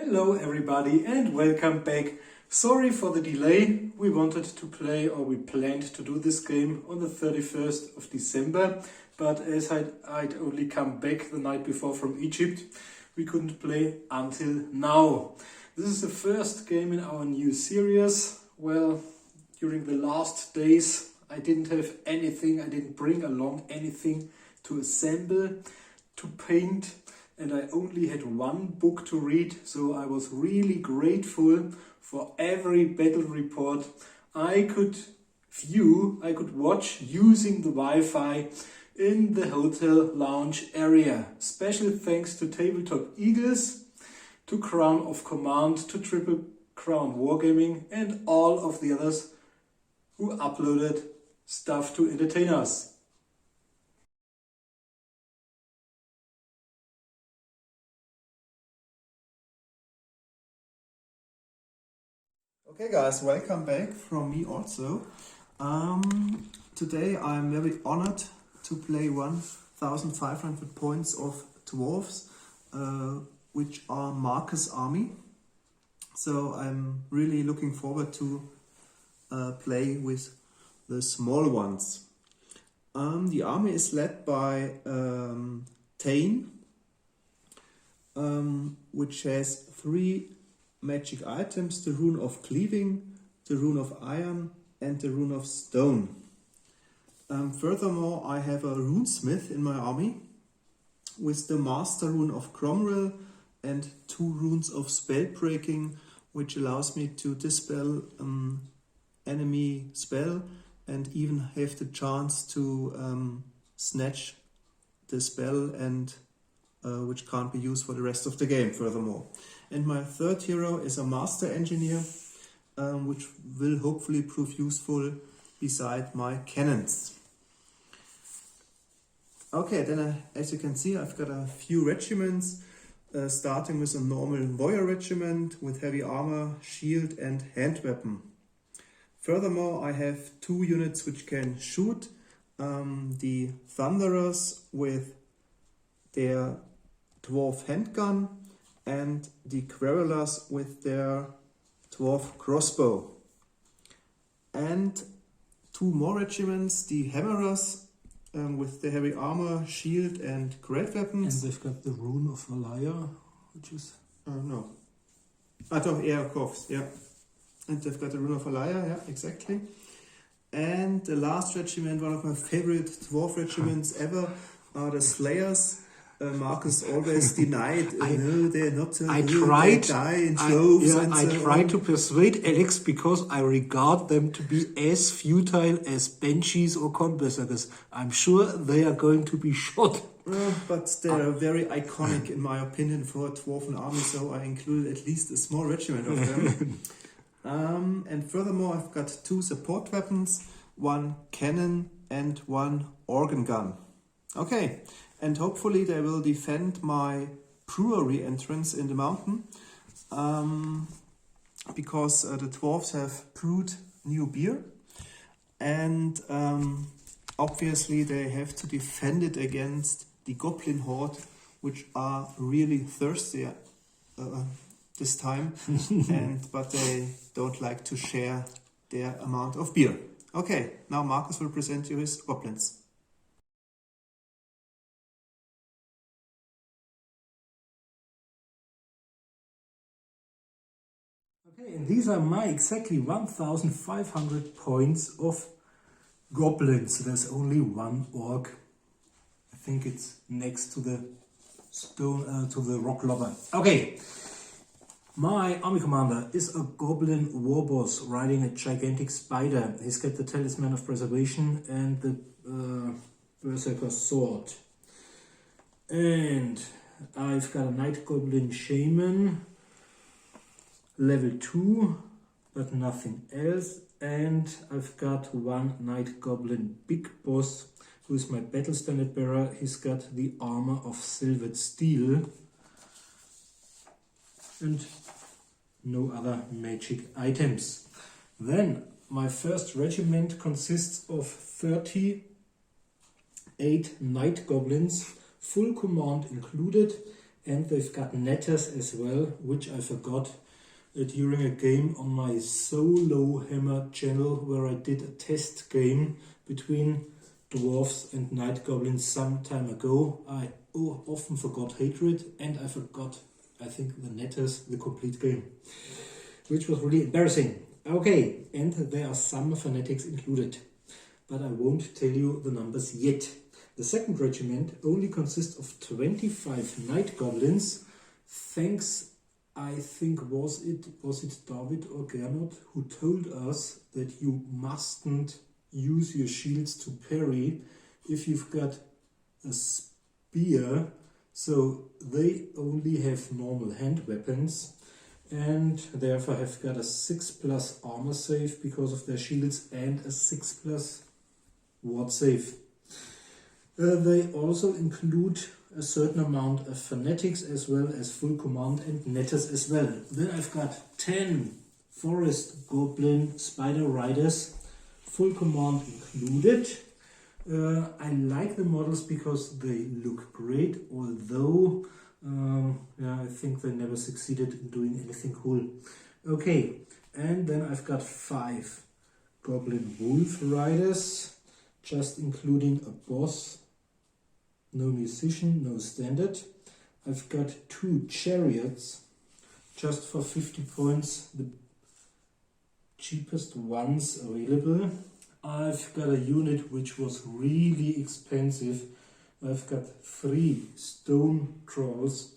Hello everybody and welcome back. Sorry for the delay. We wanted to play, or we planned to do this game on the 31st of December, but as I'd only come back the night before from Egypt, we couldn't play until now. This is the first game in our new series. Well, during the last days I didn't have anything, I didn't bring along anything to assemble, to paint, and I only had one book to read, so I was really grateful for every battle report I could view, I could watch using the Wi-Fi in the hotel lounge area. Special thanks to Tabletop Eagles, to Crown of Command, to Triple Crown Wargaming and all of the others who uploaded stuff to entertain us. Okay guys, welcome back from me also. Today I'm very honored to play 1500 points of Dwarfs, which are Marcus' army. So I'm really looking forward to play with the small ones. The army is led by Tain, which has 3 magic items: the rune of cleaving, the rune of iron and the rune of stone. Furthermore, I have a runesmith in my army with the master rune of Cromwell and 2 runes of spell breaking, which allows me to dispel enemy spell and even have the chance to snatch the spell, and which can't be used for the rest of the game furthermore. And my third hero is a master engineer, which will hopefully prove useful beside my cannons. Okay, then as you can see, I've got a few regiments, starting with a normal warrior regiment with heavy armor, shield and hand weapon. Furthermore, I have 2 units which can shoot, the Thunderers with their dwarf handgun and the Querulers with their dwarf crossbow. And 2 more regiments, the Hammerers with the heavy armor, shield and great weapons. And they've got the rune of Malaya, which is... no. Of course, yeah. And they've got the rune of Malaya, yeah, exactly. And the last regiment, one of my favorite dwarf regiments ever, are the Slayers. Marcus always denied, no, they're not so good, they die in droves and so I tried to persuade Alex because I regard them to be as futile as Banshees or Cornberserkers. I'm sure they are going to be shot. But they're very iconic in my opinion for a Dwarven army, so I included at least a small regiment of them. And furthermore, I've got 2 support weapons, 1 cannon and 1 organ gun. Okay. And hopefully they will defend my brewery entrance in the mountain, because the dwarves have brewed new beer, and obviously they have to defend it against the goblin horde, which are really thirsty this time, but they don't like to share their amount of beer. Okay, now Marcus will present you his goblins. Okay, and these are my exactly 1500 points of goblins. There's only 1 orc. I think it's next to the stone, to the rock lobber. Okay, my army commander is a goblin warboss riding a gigantic spider. He's got the talisman of preservation and the berserker sword. And I've got a night goblin shaman, level 2, but nothing else. And I've got 1 night goblin big boss, who's my battle standard bearer. He's got the armor of silvered steel and no other magic items. Then my first regiment consists of 38 night goblins, full command included, And they've got netters as well, which I forgot during a game on my Solo Hammer channel where I did a test game between Dwarfs and Night Goblins some time ago. I often forgot Hatred, and I forgot, I think, the netters, the complete game, which was really embarrassing. Okay, and there are some fanatics included, but I won't tell you the numbers yet. The second regiment only consists of 25 Night Goblins. Thanks, I think, was it David or Gernot who told us that you mustn't use your shields to parry if you've got a spear, so they only have normal hand weapons and therefore have got a 6+ armor save because of their shields and a 6+ ward save. They also include a certain amount of fanatics as well as full command and netters as well. Then I've got 10 forest goblin spider riders, full command included. I like the models because they look great, although I think they never succeeded in doing anything cool. Okay, and then I've got 5 goblin wolf riders, just including a boss. No musician, no standard. I've got 2 chariots, just for 50 points, the cheapest ones available. I've got a unit which was really expensive. I've got 3 stone trolls.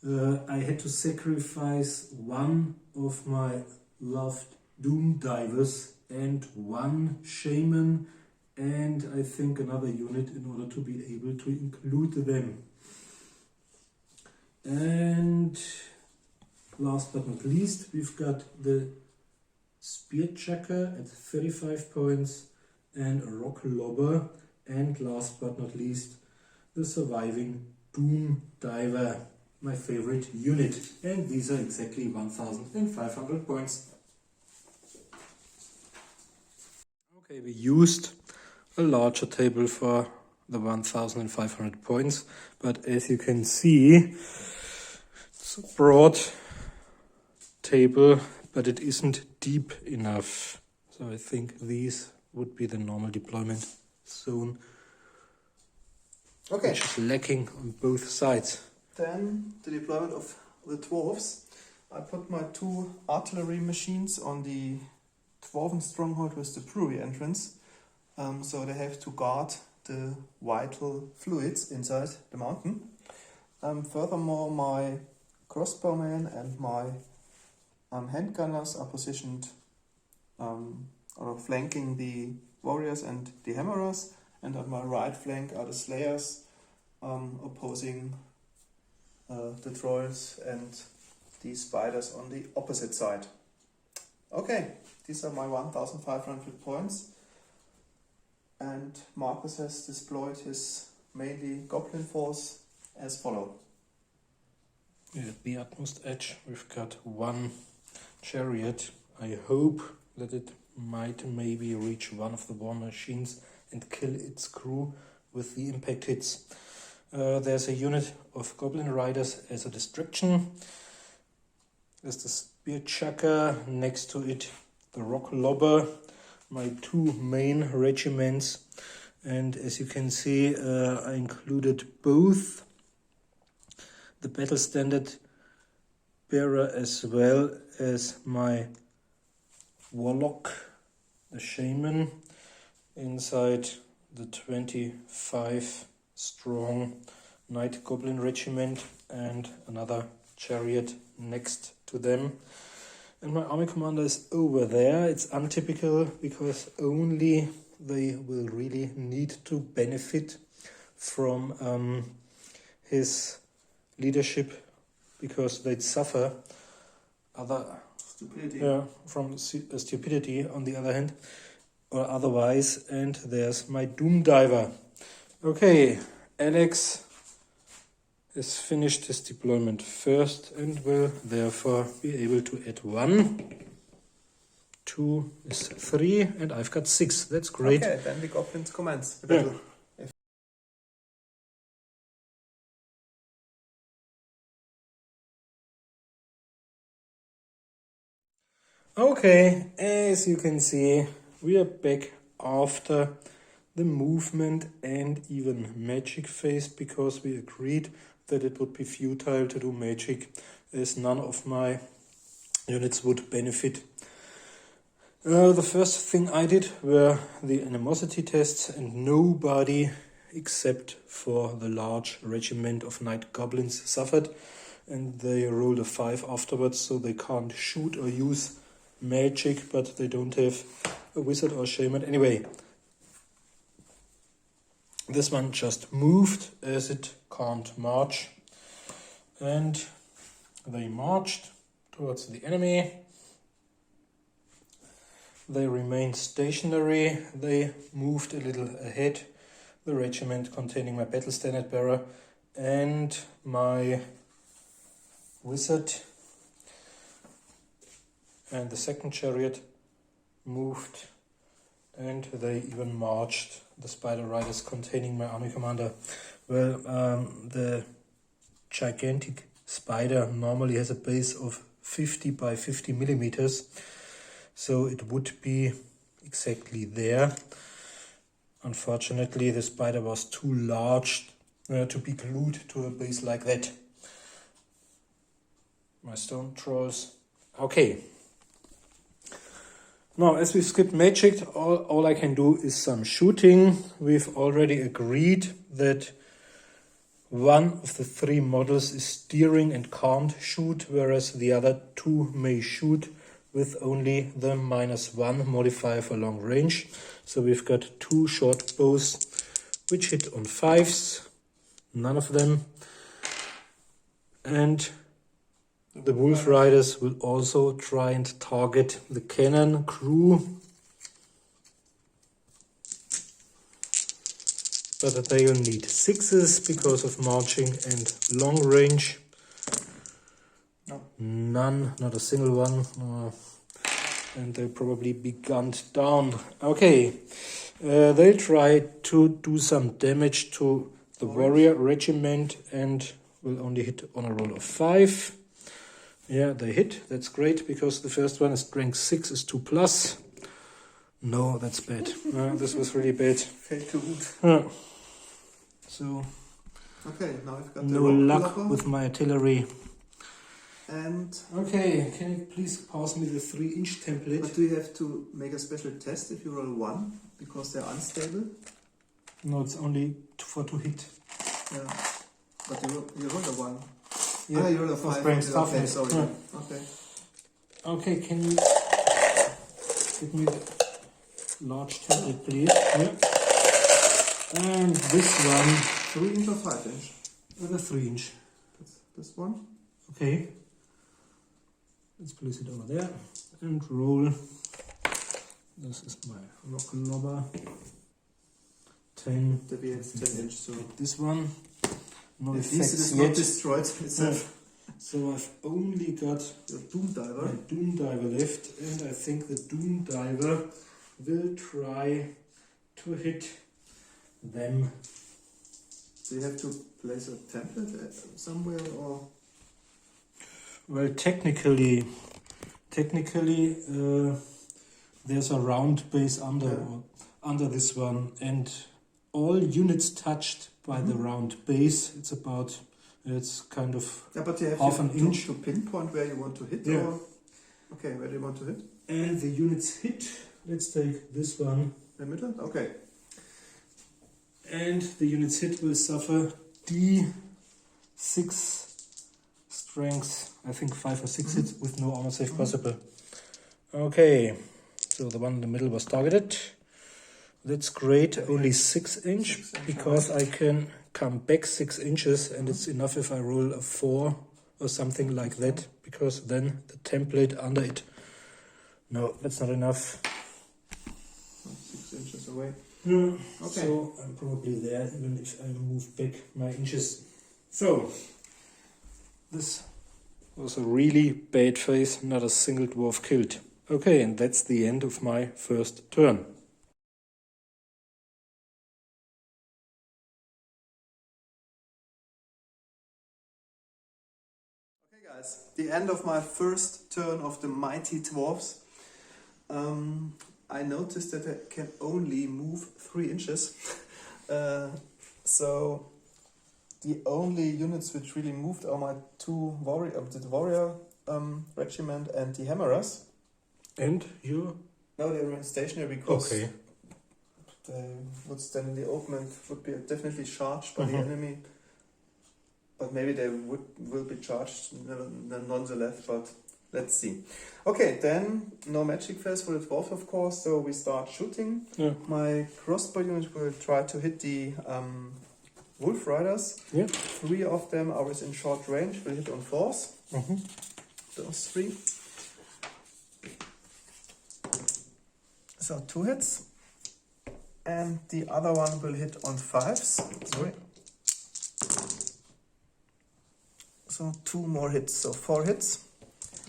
I had to sacrifice one of my loved doom divers and 1 shaman, and I think another unit in order to be able to include them. And last but not least, we've got the spear checker at 35 points and a rock lobber, and last but not least, the surviving doom diver, my favorite unit. And these are exactly 1,500 points. Okay, we used a larger table for the 1,500 points, but as you can see, it's a broad table, but it isn't deep enough. So I think these would be the normal deployment zone, which is lacking on both sides. Then the deployment of the dwarves. I put my 2 artillery machines on the Dwarven stronghold with the brewery entrance. So they have to guard the vital fluids inside the mountain. Furthermore, my crossbowmen and my handgunners are positioned or flanking the warriors and the hammerers, and on my right flank are the slayers opposing the trolls and the spiders on the opposite side. Okay, these are my 1,500 points. And Marcus has deployed his mainly goblin force as follows. At the utmost edge, we've got 1 chariot. I hope that it might maybe reach one of the war machines and kill its crew with the impact hits. There's a unit of goblin riders as a distraction. There's the spear chucker, next to it the rock lobber, my 2 main regiments, and as you can see, I included both the battle standard bearer as well as my warlock, the shaman, inside the 25 strong Night Goblin regiment and another chariot next to them. And my army commander is over there. It's untypical because only they will really need to benefit from his leadership, because they'd suffer from stupidity on the other hand, or otherwise. And there's my Doom Diver. Okay, Alex has finished his deployment first and will therefore be able to add 1. 2 is 3, and I've got 6. That's great. Okay, then the goblins commence the battle. Yeah. Okay, as you can see, we are back after the movement and even magic phase, because we agreed that it would be futile to do magic as none of my units would benefit. The first thing I did were the animosity tests, and nobody except for the large regiment of night goblins suffered, and they rolled a 5 afterwards, so they can't shoot or use magic, but they don't have a wizard or shaman. Anyway, this one just moved as it can't march, and they marched towards the enemy. They remained stationary. They moved a little ahead. The regiment containing my battle standard bearer and my wizard and the second chariot moved, and they even marched the spider riders containing my army commander. Well, the gigantic spider normally has a base of 50 by 50 millimeters, so it would be exactly there. Unfortunately, the spider was too large to be glued to a base like that. My stone trolls. Okay. Now, as we've skipped magic, all I can do is some shooting. We've already agreed that one of the 3 models is steering and can't shoot, whereas the other 2 may shoot with only the -1 modifier for long range. So we've got 2 short bows which hit on 5s, none of them. And the wolf riders will also try and target the cannon crew, but they'll need 6s because of marching and long range. No. None, not a single one. And they'll probably be gunned down. Okay, they'll try to do some damage to the warrior regiment and will only hit on a roll of 5. Yeah, they hit. That's great, because the first one is strength 6 is 2+. No, that's bad. This was really bad. Fällt too good. So, Okay, now I've got no the rock luck blubber. with my artillery. And Okay, can you please pass me the 3-inch template? but do you have to make a special test if you roll 1 because they're unstable? No, it's only for to hit. Yeah, but you roll a 1. Yeah, you roll a for 5. strength Okay, toughness. sorry. Yeah. Okay. Okay, can you give me the large template, please? Yeah. And this one 3-inch or 5-inch? with a 3-inch. That's this one. Okay. Let's place it over there and roll. This is my rock lobber. 10. The V8's 10-inch, so This one. No at least it effects is not yet. destroyed itself. So I've only got Your Doom my Diver. Doom Diver left, and I think the Doom Diver will try to hit them. Do you have to place a template somewhere or? Well, technically, there's a round base under this one, and all units touched by the round base. It's kind of Yeah, but you have half an inch. to pinpoint where you want to hit. Yeah. Or? Okay, where do you want to hit? And the units hit. Let's take this one. The middle. Okay. And the units hit will suffer D6 strength, I think 5 or 6 hits with no armor save possible. Okay, so the one in the middle was targeted. That's great, only 6-inch, because I can come back 6 inches, and it's enough if I roll a 4 or something like that, because then the template under it. No, that's not enough. 6 inches away. Yeah. Okay. So I'm probably there, even if I move back my inches. So, this was a really bad phase, not a single dwarf killed. Okay, and that's the end of my first turn. Okay guys, the end of my first turn of the Mighty Dwarfs. I noticed that I can only move 3 inches. So the only units which really moved are my two warrior regiment and the hammerers. And you? No, they were stationary because Okay. they would stand in the open and would be definitely charged by the enemy. But maybe they will be charged nonetheless, but let's see. Okay, then no magic phase for the dwarf, of course, so we start shooting. Yeah. My crossbow unit will try to hit the wolf riders. Yeah. 3 of them are within short range, will hit on 4s. Those 3. So 2 hits. And the other one will hit on 5s. Sorry. So 2 more hits, so 4 hits.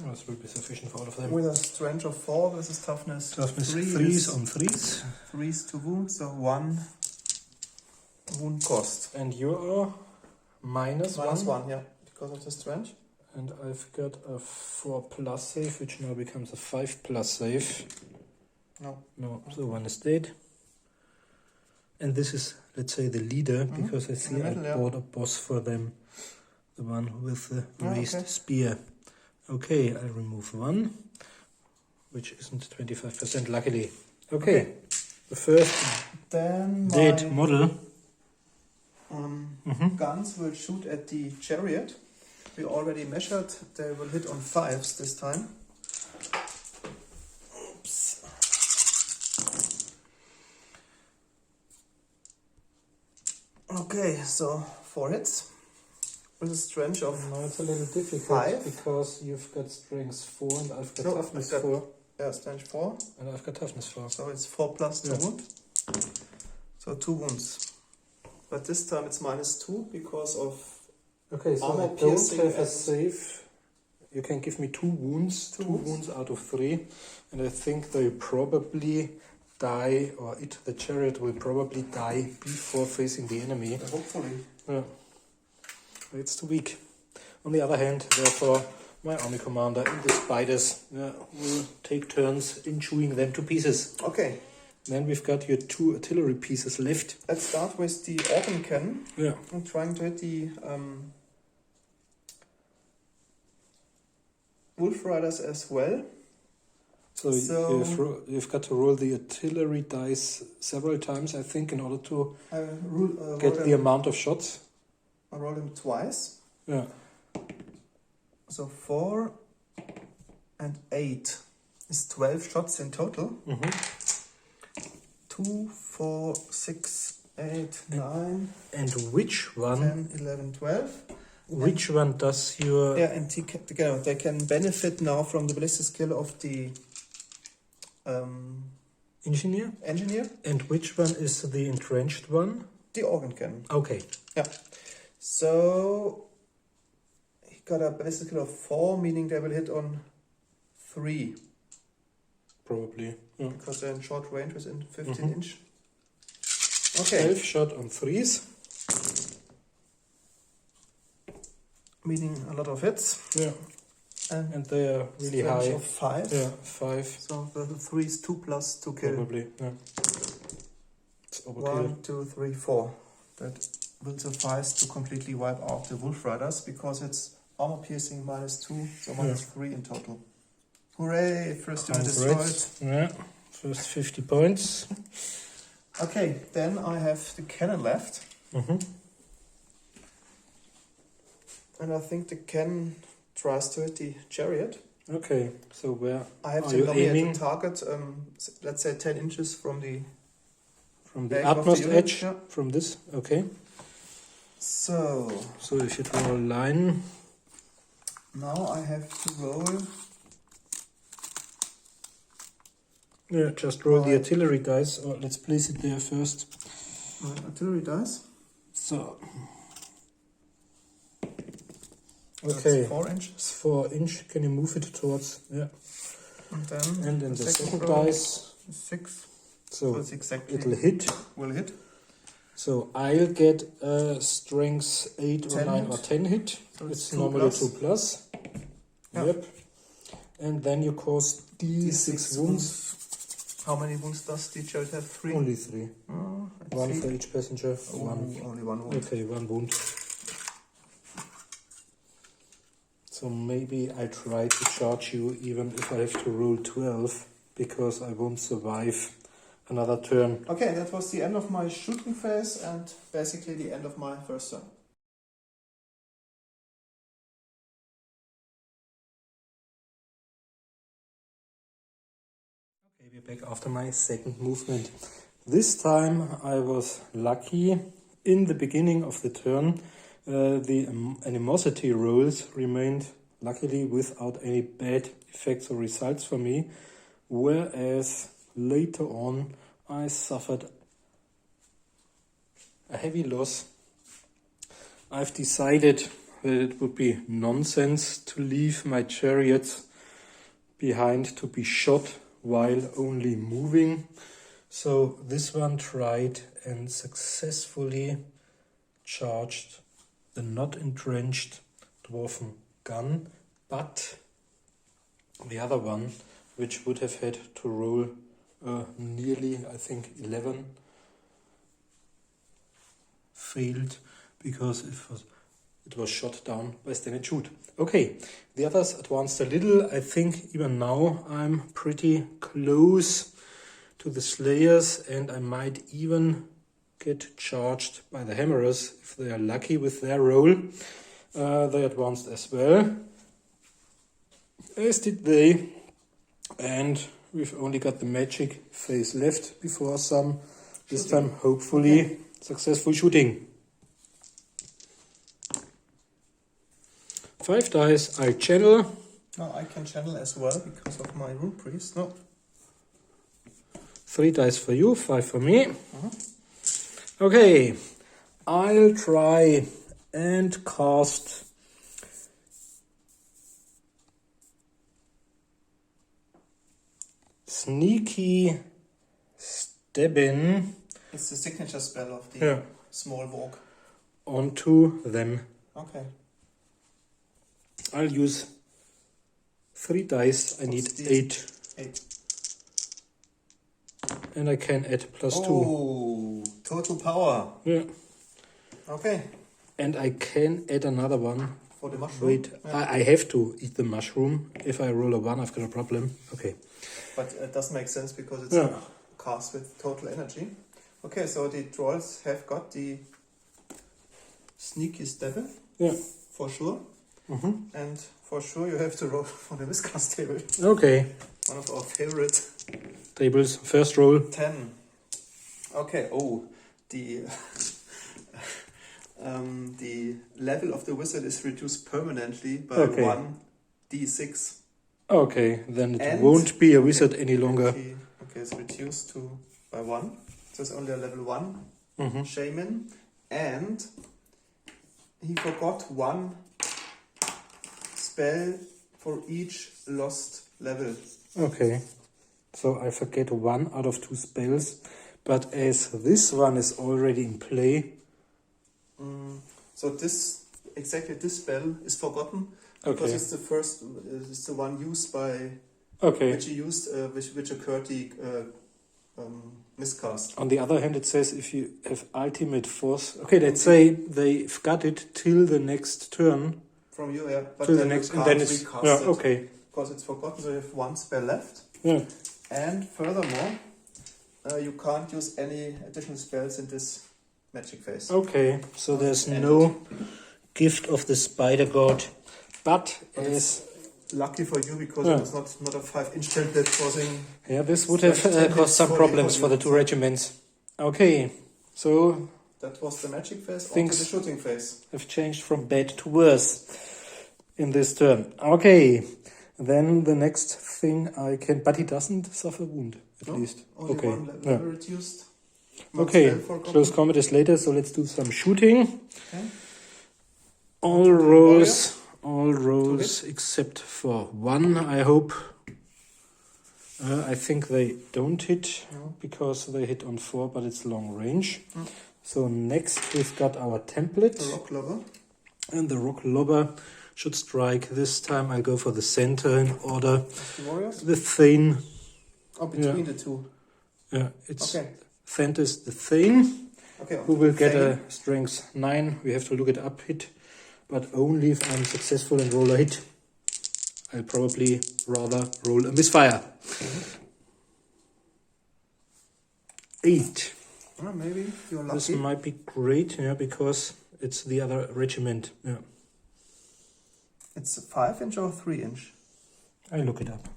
Oh, this will be sufficient for all of them. With a strength of 4, this is toughness. Toughness 3 3s on 3s. 3s to wound, so 1 wound cost. And you are minus Minus 1. 1, yeah, because of the strength. And I've got a 4 plus save, which now becomes a 5 plus save. No, so 1 is dead. And this is, let's say, the leader, because I see I bought a boss for them. The one with the raised spear. Okay, I'll remove 1, which isn't 25%, luckily. Okay, the first then dead model. Guns will shoot at the chariot. We already measured, they will hit on 5s this time. Oops. Okay, so 4 hits. With a strength of No, it's a little difficult 5. because you've got strength 4 and I've got No, toughness I've got- 4. Yeah, strength 4. And I've got toughness 4. So it's 4 plus 2 Yeah. wound. So 2 wounds. But this time it's minus 2 because of Okay, so armor I don't piercing have a and- save. You can give me 2 wounds. 2 wounds out of 3. And I think they probably die, or the chariot will probably die before facing the enemy. hopefully. Yeah. It's too weak. On the other hand, therefore, my army commander and the spiders will take turns in chewing them to pieces. Okay, Then we've got your 2 artillery pieces left. let's start with the organ cannon. Yeah. I'm trying to hit the wolf riders as well. So you've got to roll the artillery dice several times, I think, in order to get the amount of shots. I roll them twice. Yeah. So 4 and 8 is 12 shots in total. 2, 4, 6, 8, 9, And which one? 10, 11, 12. Which one does your? Yeah, and they can benefit now from the ballistic skill of the Engineer. engineer. And which one is the entrenched one? The organ cannon. Okay. Yeah. So he got a ballistic skill of 4, meaning they will hit on 3 Probably. Yeah. because they're in short range within 15 inch. Okay. 12 shot on 3s. Meaning a lot of hits. Yeah. And they are really strength high. of 5. Yeah, 5 So the 3 is 2 plus to kill. probably. Yeah. It's overkill. 1, 2, 3, 4. That will suffice to completely wipe out the wolf riders because it's armor piercing minus 2, so minus 3 in total. Hooray! First unit destroyed. Congrats. Yeah. First 50 points. Okay, then I have the cannon left. And I think the cannon tries to hit the chariot. Okay, so where I have are to you dummy at aiming? the target, let's say 10 inches from the From the back of the utmost unit, edge? yeah. From this? Okay. So So you should draw a line. now I have to roll. Yeah, just roll the Right. artillery dice, or let's place it there first. Artillery dice. So. That's Okay. 4 inches. It's 4 inch. Can you move it towards? Yeah. And then, And then the second roll dice. is 6. So That's exactly it'll hit. will hit. So I'll get a strength 8 or 10 9 hit. or 10 hit. So It's 2 normally plus. 2 plus. Yeah. Yep. And then you cost D6 wounds. How many wounds does the child have? 3? Only 3. Oh, One for each passenger. One. Only one wound. Okay, 1 wound. So maybe I try to charge you even if I have to roll 12, because I won't survive another turn. Okay, that was the end of my shooting phase and basically the end of my first turn. Okay, we're back after my second movement. This time I was lucky. In the beginning of the turn, the animosity rolls remained luckily without any bad effects or results for me, whereas later on I suffered a heavy loss. I've decided that it would be nonsense to leave my chariots behind to be shot while only moving. So this one tried and successfully charged the not entrenched Dwarven gun, but the other one, which would have had to roll nearly, I think, 11, failed because it was shot down by stand and shoot. Okay, the others advanced a little. I think even now I'm pretty close to the Slayers, and I might even get charged by the Hammerers if they are lucky with their roll. They advanced as well, as did they, and we've only got the magic phase left before some, this time hopefully successful shooting. 5 dice, I channel. No, I can channel as well because of my rune priest. No. 3 dice for you, 5 for me. Okay, I'll try and cast Sneaky Stabbing. It's the signature spell of the small walk. Onto them. Okay. I'll use 3 dice. I need 8. 8. And I can add +2. Oh, total power. Yeah. Okay. And I can add another one. For the mushroom? Wait, Yeah. I have to eat the mushroom. If I roll a 1, I've got a problem. Okay. But it does make sense because it's a cast with total energy. Okay, so the trolls have got the sneaky stabbing. Yeah. For sure. And for sure you have to roll for the miscast table. Okay. One of our favorite Tables, first roll. 10. Okay, oh, the the level of the wizard is reduced permanently by 1d6. Okay, then it And- won't be a wizard any longer. Okay, it's reduced by 1. So it's only a level 1 shaman. And he forgot 1 spell for each lost level. Okay, so I forget 1 out of 2 spells, but as this one is already in play. So this spell is forgotten because it's the first, it's the one used by which he used, which occurred the miscast. On the other hand, it says if you have ultimate force. Okay, let's say they've got it till the next turn. From you, yeah. But Till the then next, you and can't then it's recast it okay. because it's forgotten. So you have 1 spell left. Yeah. And furthermore, you can't use any additional spells in this magic phase. Okay, so there's no gift of the spider god, but as lucky for you because it was not a 5-inch template causing. yeah, this would have caused some problems for the 2 regiments. Okay, so that was the magic phase. Things onto the shooting phase. have changed from bad to worse in this turn. Okay, then the next thing I can, but he doesn't suffer wound at least. Only Okay, 1 level reduced. okay. Spell for Close combat is later, so let's do some shooting. Okay. All rolls except for 1, I hope. I think they don't hit because they hit on 4, but it's long range. So next we've got our template. The rock lover. And the rock lobber should strike. This time I'll go for the center in order. The warriors? The Thane. Oh, between the two. Yeah, it's Okay. Thane is the Thane, Okay. who will get Thane. a strength 9. We have to look it up hit, but only if I'm successful and roll a hit. I'll probably rather roll a misfire. 8. Oh, maybe you're lucky. This might be great, yeah, because it's the other regiment. Yeah, It's a 5-inch or 3-inch? I look it up.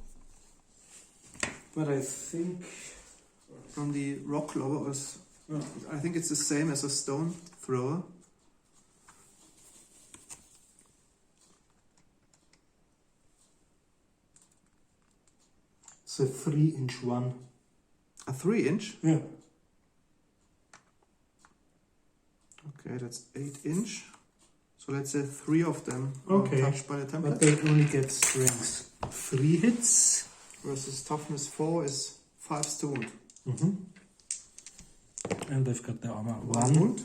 But I think From the rock lower is, I think it's the same as a stone thrower. it's a 3-inch one. A 3-inch? Yeah. Okay, that's 8-inch. So let's say 3 of them Okay. are touched by the But template. they only get strength 3 hits. Versus toughness 4 is 5 stoned. And they've got their armor 1 1. wound.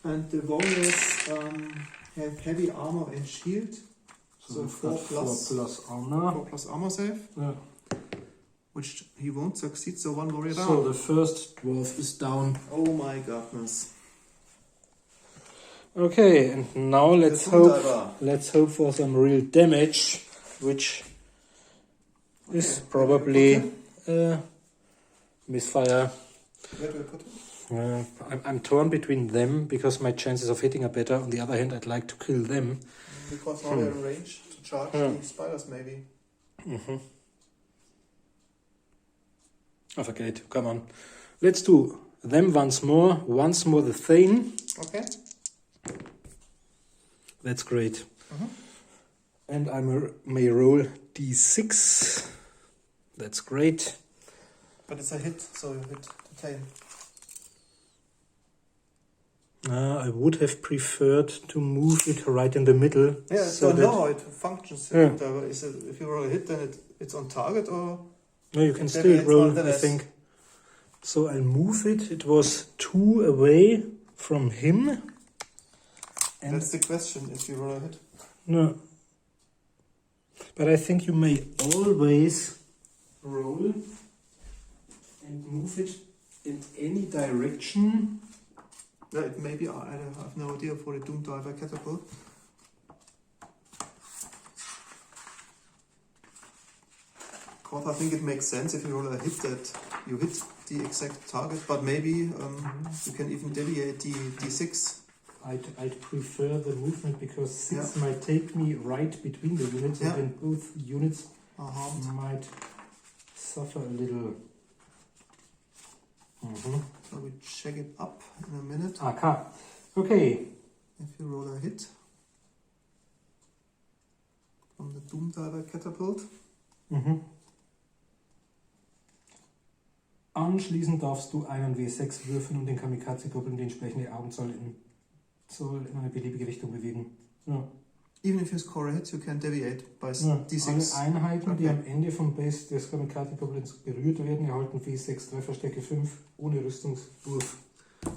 And the warriors have heavy armor and shield. So they've 4 got 4 plus plus armor. 4 plus armor save, Yeah. which he won't succeed. So 1 warrior down. So the first dwarf is down. Oh my goodness. Okay, and now let's The hope. Diver. Let's hope for some real damage, which is Okay. probably misfire. Where do I put it? I'm torn between them because my chances of hitting are better. On the other hand, I'd like to kill them. Because now they're in range to charge the spiders, maybe. I forget. Come on. Let's do them once more. Once more the Thane. Okay. That's great. And I may roll d6. That's great. But it's a hit, so you hit the tail. I would have preferred to move it right in the middle. Yeah, so I that- know how it functions. Yeah. Is it, if you roll a hit, then it's on target, or No, you can Then still it's roll, I nonetheless. think. So I'll move it. It was 2 away from him. And that's the question. If you roll a hit, no. But I think you may always roll and move it in any direction. yeah, it may be. I have no idea for the Doom Diver catapult. Because I think it makes sense if you roll a hit that you hit the exact target, but maybe you can even deviate the d6. I'd prefer the movement because 6 might take me right between the units, Yeah. and then both units Harmed. might suffer a little. So we check it up in a minute. Okay. Okay. If you roll a hit from the Doom Diver catapult. Anschließend darfst du einen W6 würfeln und den Kamikaze-Goblin die entsprechende Augenzahl soll in eine beliebige Richtung bewegen. Ja. Even if you score a hit, you can deviate by Ja. d6. Alle Einheiten, die Okay. am Ende vom Base des Kamikaze-Goblins berührt werden, erhalten W6 Trefferstärke 5 ohne Rüstungswurf.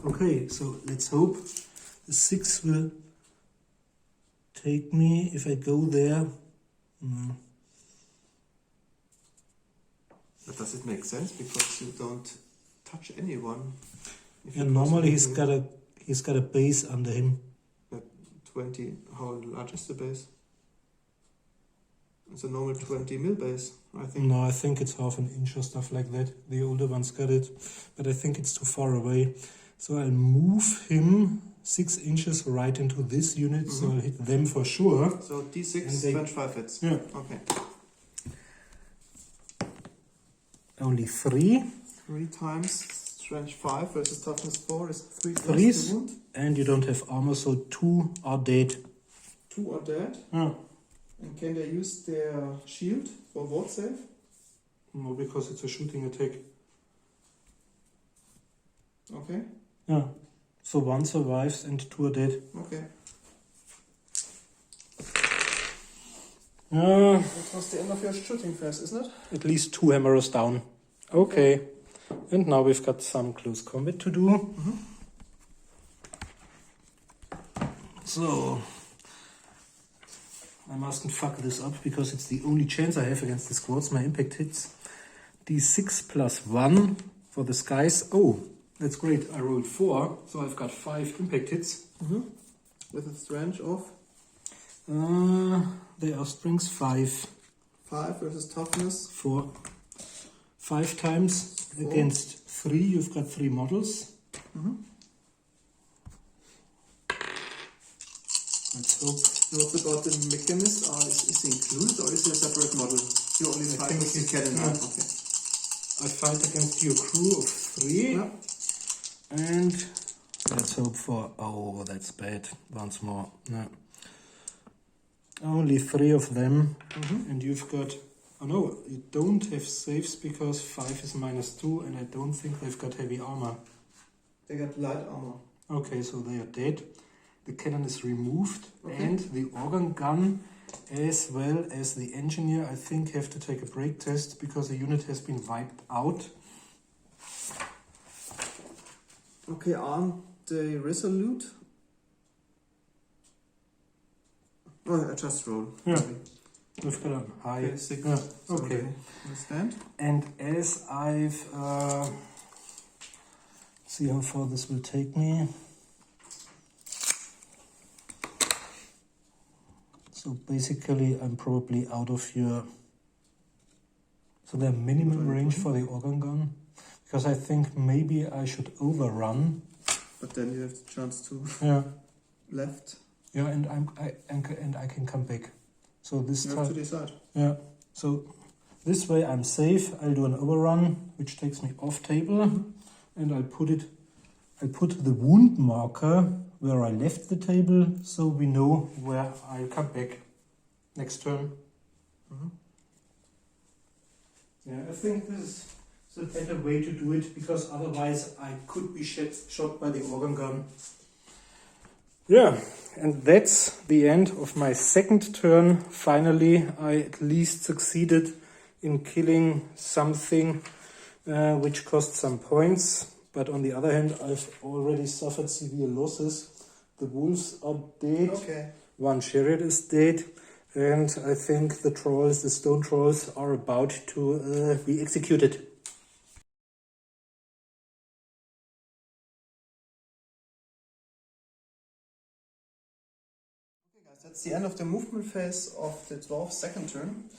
Okay, so let's hope the 6 will take me if I go there. No. But does it make sense? Because you don't touch anyone. If Yeah, you normally possibly he's got a base under him. 20. How large is the base? It's a normal 20 mil base, I think. No, I think it's half an inch or stuff like that. The older ones got it, but I think it's too far away. So I'll move him 6 inches right into this unit, so I'll hit them for sure. So d6, And they- 25 hits. Yeah. Okay. Only 3. 3 times strength 5 versus toughness 4 is 3 plus Threes. the wound. And you don't have armor, so 2 are dead. 2 are dead. Yeah. And can they use their shield for ward save? No, because it's a shooting attack. Okay. Yeah. So 1 survives and 2 are dead. Okay. Yeah. That was the end of your shooting phase, isn't it? At least 2 hammerers down. Okay. And now we've got some close combat to do. So I mustn't fuck this up because it's the only chance I have against the squads. My impact hits. D6 plus 1 for the skies. Oh, that's great. I rolled 4, so I've got 5 impact hits. With a strength of They are strengths 5. 5 versus toughness. 4. 5 times 4. against 3. You've got 3 models. Let's hope. What about the mechanist? Is he included or is he a separate model? You only I fight think with the he's- cannon. yeah. Okay. I fight against your crew of 3. Yeah. And let's hope for... Oh, that's bad. Once more. No. Only 3 of them. And you've got... Oh no, you don't have saves because 5 is -2 and I don't think they've got heavy armor. They got light armor. Okay, so they are dead. The cannon is removed Okay. and the organ gun as well as the engineer I think have to take a break test because the unit has been wiped out. Okay, aren't they resolute? Oh, I just roll. Yeah. We've got a high... Okay, 6. Yeah, So okay. they understand. And as I've... see how far this will take me. So basically I'm probably out of your... So the minimum range for the organ gun. Because I think maybe I should overrun. But then you have the chance to Yeah. left. Yeah, and I can come back. So this You have to time... decide. Yeah. So this way I'm safe. I'll do an overrun, which takes me off table. And I'll put the wound marker where I left the table, so we know where I'll come back next turn. Yeah, I think this is a better way to do it, because otherwise I could be shot by the organ gun. Yeah, and that's the end of my second turn. Finally, I at least succeeded in killing something which cost some points. But on the other hand, I've already suffered severe losses. The wolves are dead. Okay. One chariot is dead. And I think the trolls, the stone trolls, are about to be executed. Okay, guys, that's the end of the movement phase of the dwarf's second turn.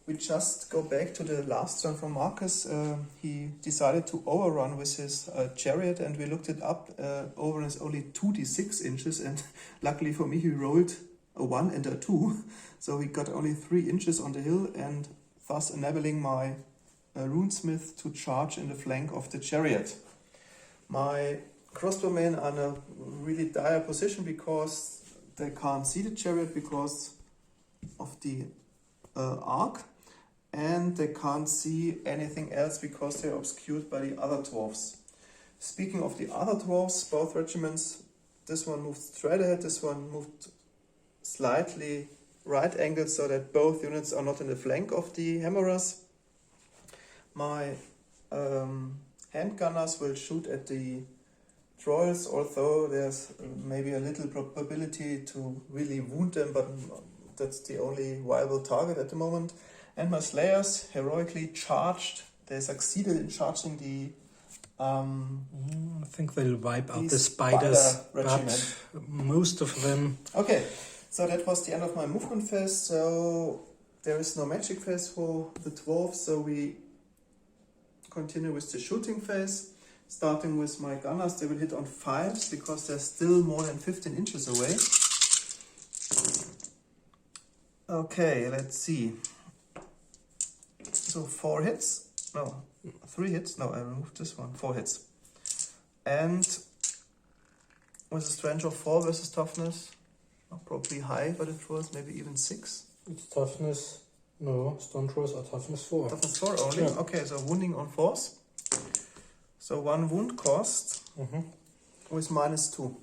We just go back to the last turn from Marcus. He decided to overrun with his chariot, and we looked it up. Overrun is only 2d6 inches, and luckily for me, he rolled a 1 and a 2. So he got only 3 inches on the hill, and thus enabling my runesmith to charge in the flank of the chariot. My crossbowmen are in a really dire position because they can't see the chariot because of the arc, and they can't see anything else because they're obscured by the other dwarfs. Speaking of the other dwarfs, both regiments, this one moved straight ahead, this one moved slightly right angled so that both units are not in the flank of the hammerers. My handgunners will shoot at the trolls, although there's maybe a little probability to really wound them, but that's the only viable target at the moment. And my slayers heroically charged. They succeeded in charging the I think they'll wipe out the the spiders, spider regiment. but most of them... Okay, so that was the end of my movement phase. So there is no magic phase for the dwarves, so we continue with the shooting phase. Starting with my gunners, they will hit on 5s because they're still more than 15 inches away. Okay, let's see. So 4 hits. No, 3 hits. No, I removed this one. 4 hits. And with a strength of 4 versus toughness, probably high, but it was maybe even 6. It's toughness... No, stone trolls are toughness 4. Toughness 4 only? Yeah. Okay, so wounding on 4s. So 1 wound cost with -2.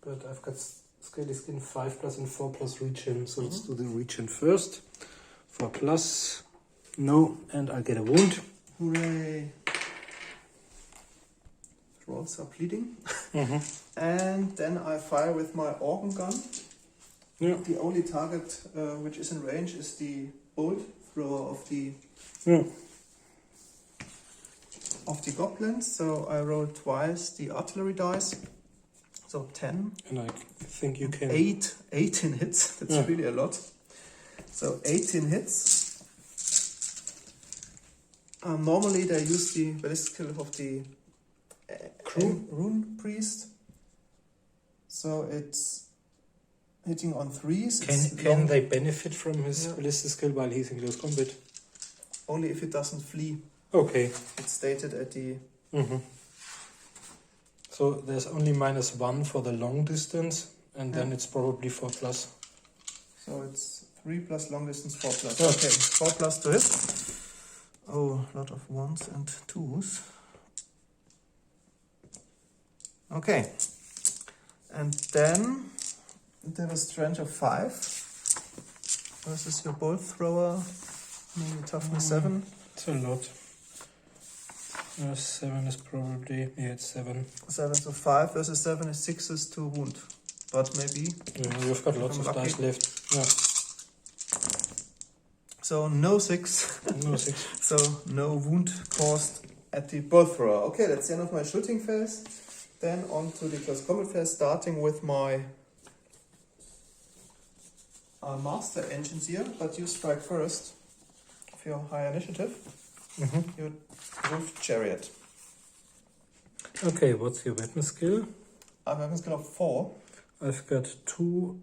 But I've got scaly skin 5 plus and 4 plus regen, so let's do the regen first. 4 plus... No, and I'll get a wound. Hooray! Trolls are bleeding. And then I fire with my organ gun. Yeah. The only target which is in range is the bolt thrower of the Yeah. goblins. So I roll twice the artillery dice. So 10. And I think you can... 18 hits. That's Yeah. really a lot. So 18 hits. Normally they use the ballistic skill of the rune priest. So it's hitting on 3s. Can they benefit from his Yeah. ballistic skill while he's in close combat? Only if it doesn't flee. Okay. It's stated at the... So there's only -1 for the long distance, and then it's probably 4+. So it's 3 plus long distance, 4 plus. Yeah. Okay, 4 plus to hit. Oh, a lot of 1s and 2s. Okay. And then there was strength of 5 versus your bolt thrower, maybe toughness 7. It's a lot. 7 is probably... Yeah, it's 7. 7, so 5 versus 7 is 6s to wound. But maybe... Yeah, you've got lots I'm of lucky. dice left. Yeah. So no 6. No 6. So no wound caused at the bolt thrower. Okay, that's the end of my shooting phase. Then on to the close combat phase, starting with my master engines here, but you strike first with your high initiative. Your wolf chariot. Okay, what's your weapon skill? I have a weapon skill of 4. I've got 2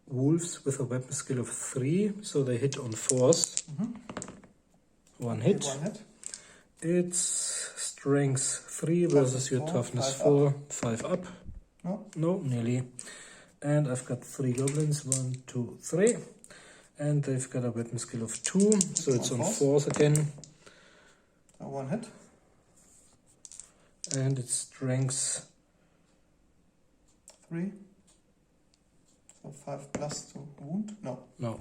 wolves with a weapon skill of 3, so they hit on 4s. 1 hit. 1 hit. It's strength 3 versus your toughness 4, 5 up. No. No, nearly. And I've got 3 goblins, 1, 2, 3. And they've got a weapon skill of 2, so it's on 4s again. 1 hit. And it's strength 3. So 5 plus to wound? No. No.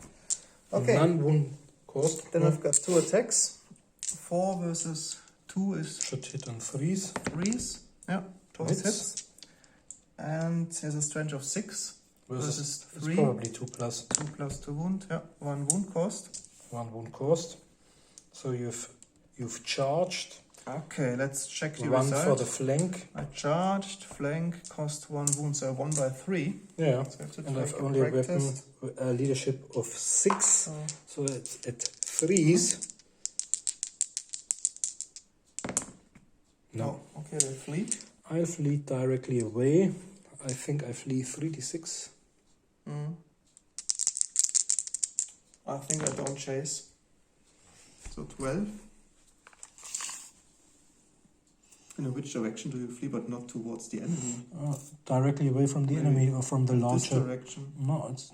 Okay. None wound caused. Then I've got 2 attacks. 4 versus 2 is Should hit on 3s. 3s. Yeah, 2 Hits. hits. And there's a strength of 6 versus It's 3. probably 2+. 2 plus 2 wound. Yeah, 1 wound cost. 1 wound caused. So you've charged. Okay, let's check the 1 result. for the flank. I charged, flank, cost 1 wound, so 1 by 3. Yeah. So I have to And take I've a only a break weapon test. leadership of 6. So, So it's at 3s. No. oh, okay, they flee. I'll flee directly away. I think I flee 3d6. I think I don't chase. So 12. In which direction do you flee, but not towards the enemy? Directly away from the enemy or from the This launcher. direction. No, it's...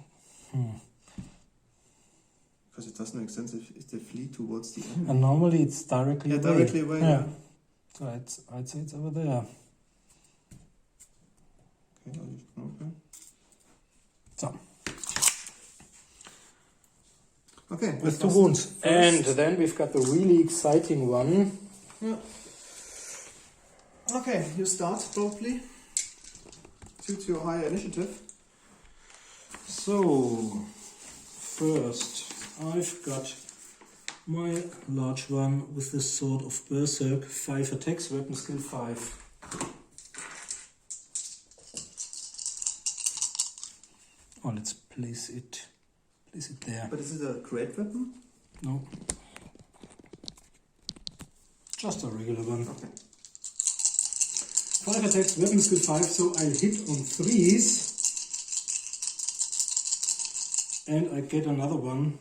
Because it doesn't make sense if they flee towards the enemy. And normally it's directly Yeah, away. directly away, yeah. So I'd say it's over there. Okay. So, Okay. with 2 wounds. And then we've got the really exciting one. Yeah. Okay, you start boldly. Due to your higher initiative. So, first, I've got my large one with the Sword of Berserk, 5 attacks, weapon skill 5. Oh, let's place it there. But is it a great weapon? No. Just a regular one. Okay. 5 attacks, weapon skill 5, so I'll hit on 3s. And I get another one.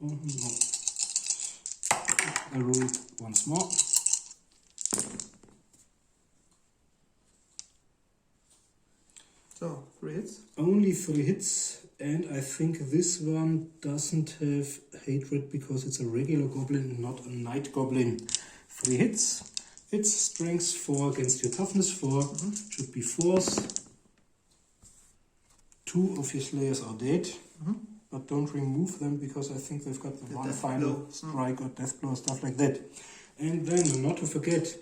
Oh, no. I roll it once more. So, 3 hits. Only 3 hits, and I think this one doesn't have hatred because it's a regular goblin, not a night goblin. 3 hits. It's strength 4 against your toughness 4. Should be 4s. 2 of your slayers are dead, but don't remove them because I think they've got the one death final blow. strike or death blow, stuff like that. And then, not to forget,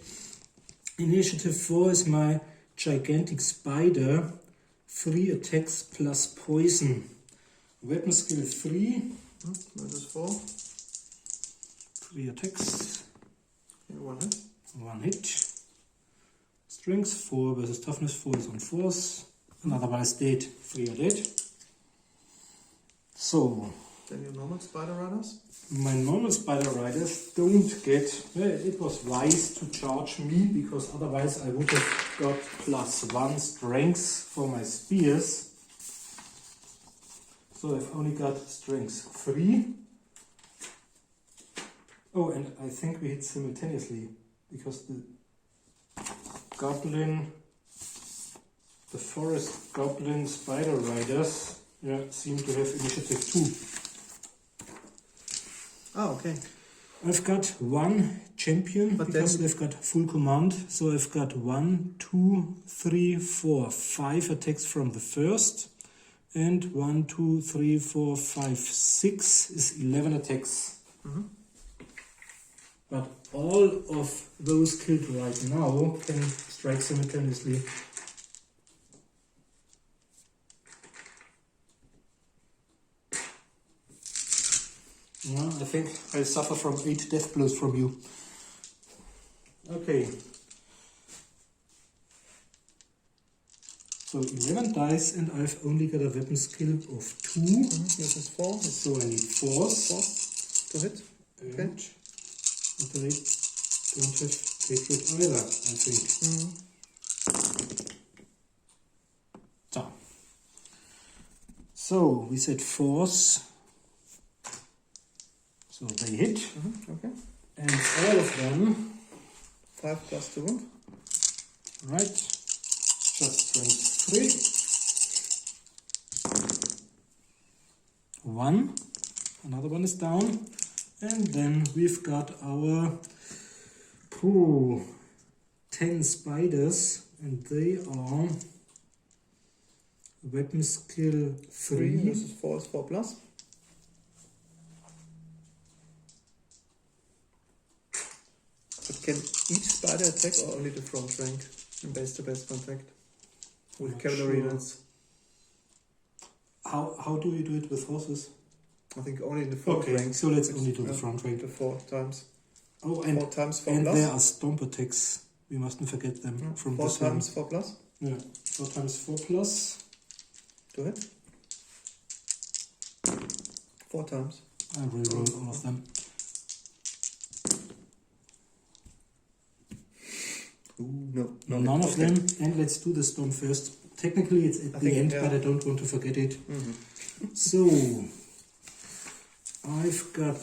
initiative 4 is my gigantic spider, 3 attacks plus poison. Weapon skill 3. Versus 4. 3 attacks. Okay, 1 hit. 1 hit. Strength 4 versus toughness 4 is on force. Another one is dead. 3 are dead. So, Then your normal spider riders. my normal spider riders don't get. Well, it was wise to charge me because otherwise I would have got +1 strength for my spears. So I've only got strength 3. Oh, and I think we hit simultaneously because the goblin, the forest goblin spider riders, seem to have initiative 2. Ah, okay. I've got 1 champion But because then- they've got full command. So I've got 1, 2, 3, 4, 5 attacks from the first. And 1, 2, 3, 4, 5, 6 is 11 attacks. But all of those killed right now can strike simultaneously. Yeah, I think I suffer from 8 death blows from you. Okay. So 11 dice and I've only got a weapon skill of 2. This is 4. So I need force. 4 to hit. Okay. And but I don't have hatred either, I think. So we said force. So they hit. Okay. And all of them, 5 plus 2 wound. right, just strength 3. 1. Another one is down. And then we've got our 10 spiders, and they are weapon skill 3 3. versus 4 is 4 plus. But can each spider attack or only the front rank in base-to-base contact? With Not cavalry sure. units. How do you do it with horses? I think only in the front Okay, rank. so let's only do the Yeah, front rank. The 4 times. Oh, and 4 times 4 and plus. there are stomp attacks. We mustn't forget them Yeah, from 4 this times 4 plus. one. Yeah, 4 times 4 plus. To hit. 4 times. I reroll all of them. Ooh, no. None of them. And let's do the storm first. Technically, it's at I the think, end, yeah. but I don't want to forget it. So, I've got.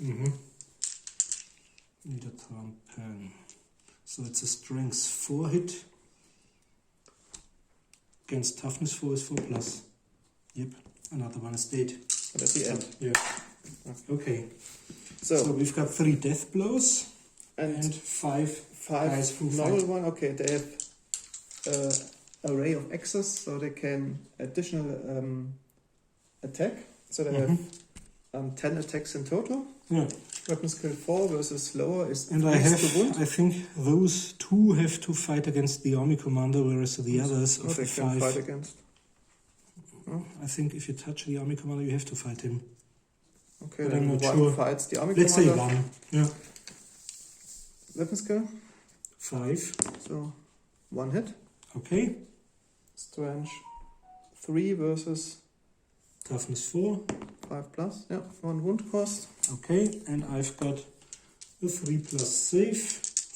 Need a pen. So it's a strength 4 hit. Against toughness 4 is 4 plus. Yep, another one is dead. But at the end. Yeah. Okay. So, So we've got 3 death blows and and 5 5 guys who normal fight. one. Okay, they have array of axes, so they can additional attack. So they have 10 attacks in total. Yeah. Weapon skill 4 versus lower is And I increased to have, wound. I think those 2 have to fight against the army commander, whereas the others Oh, of they the can 5. fight against. I think if you touch the army commander, you have to fight him. Okay, But then I'm not one sure. fights the army Let's say commander. 1. Yeah. Weapon skill, 5. so 1 hit. Okay. Strange 3 versus Toughness 4. 5 plus. Yeah, 1 wound cost. Okay. And I've got a 3 plus save,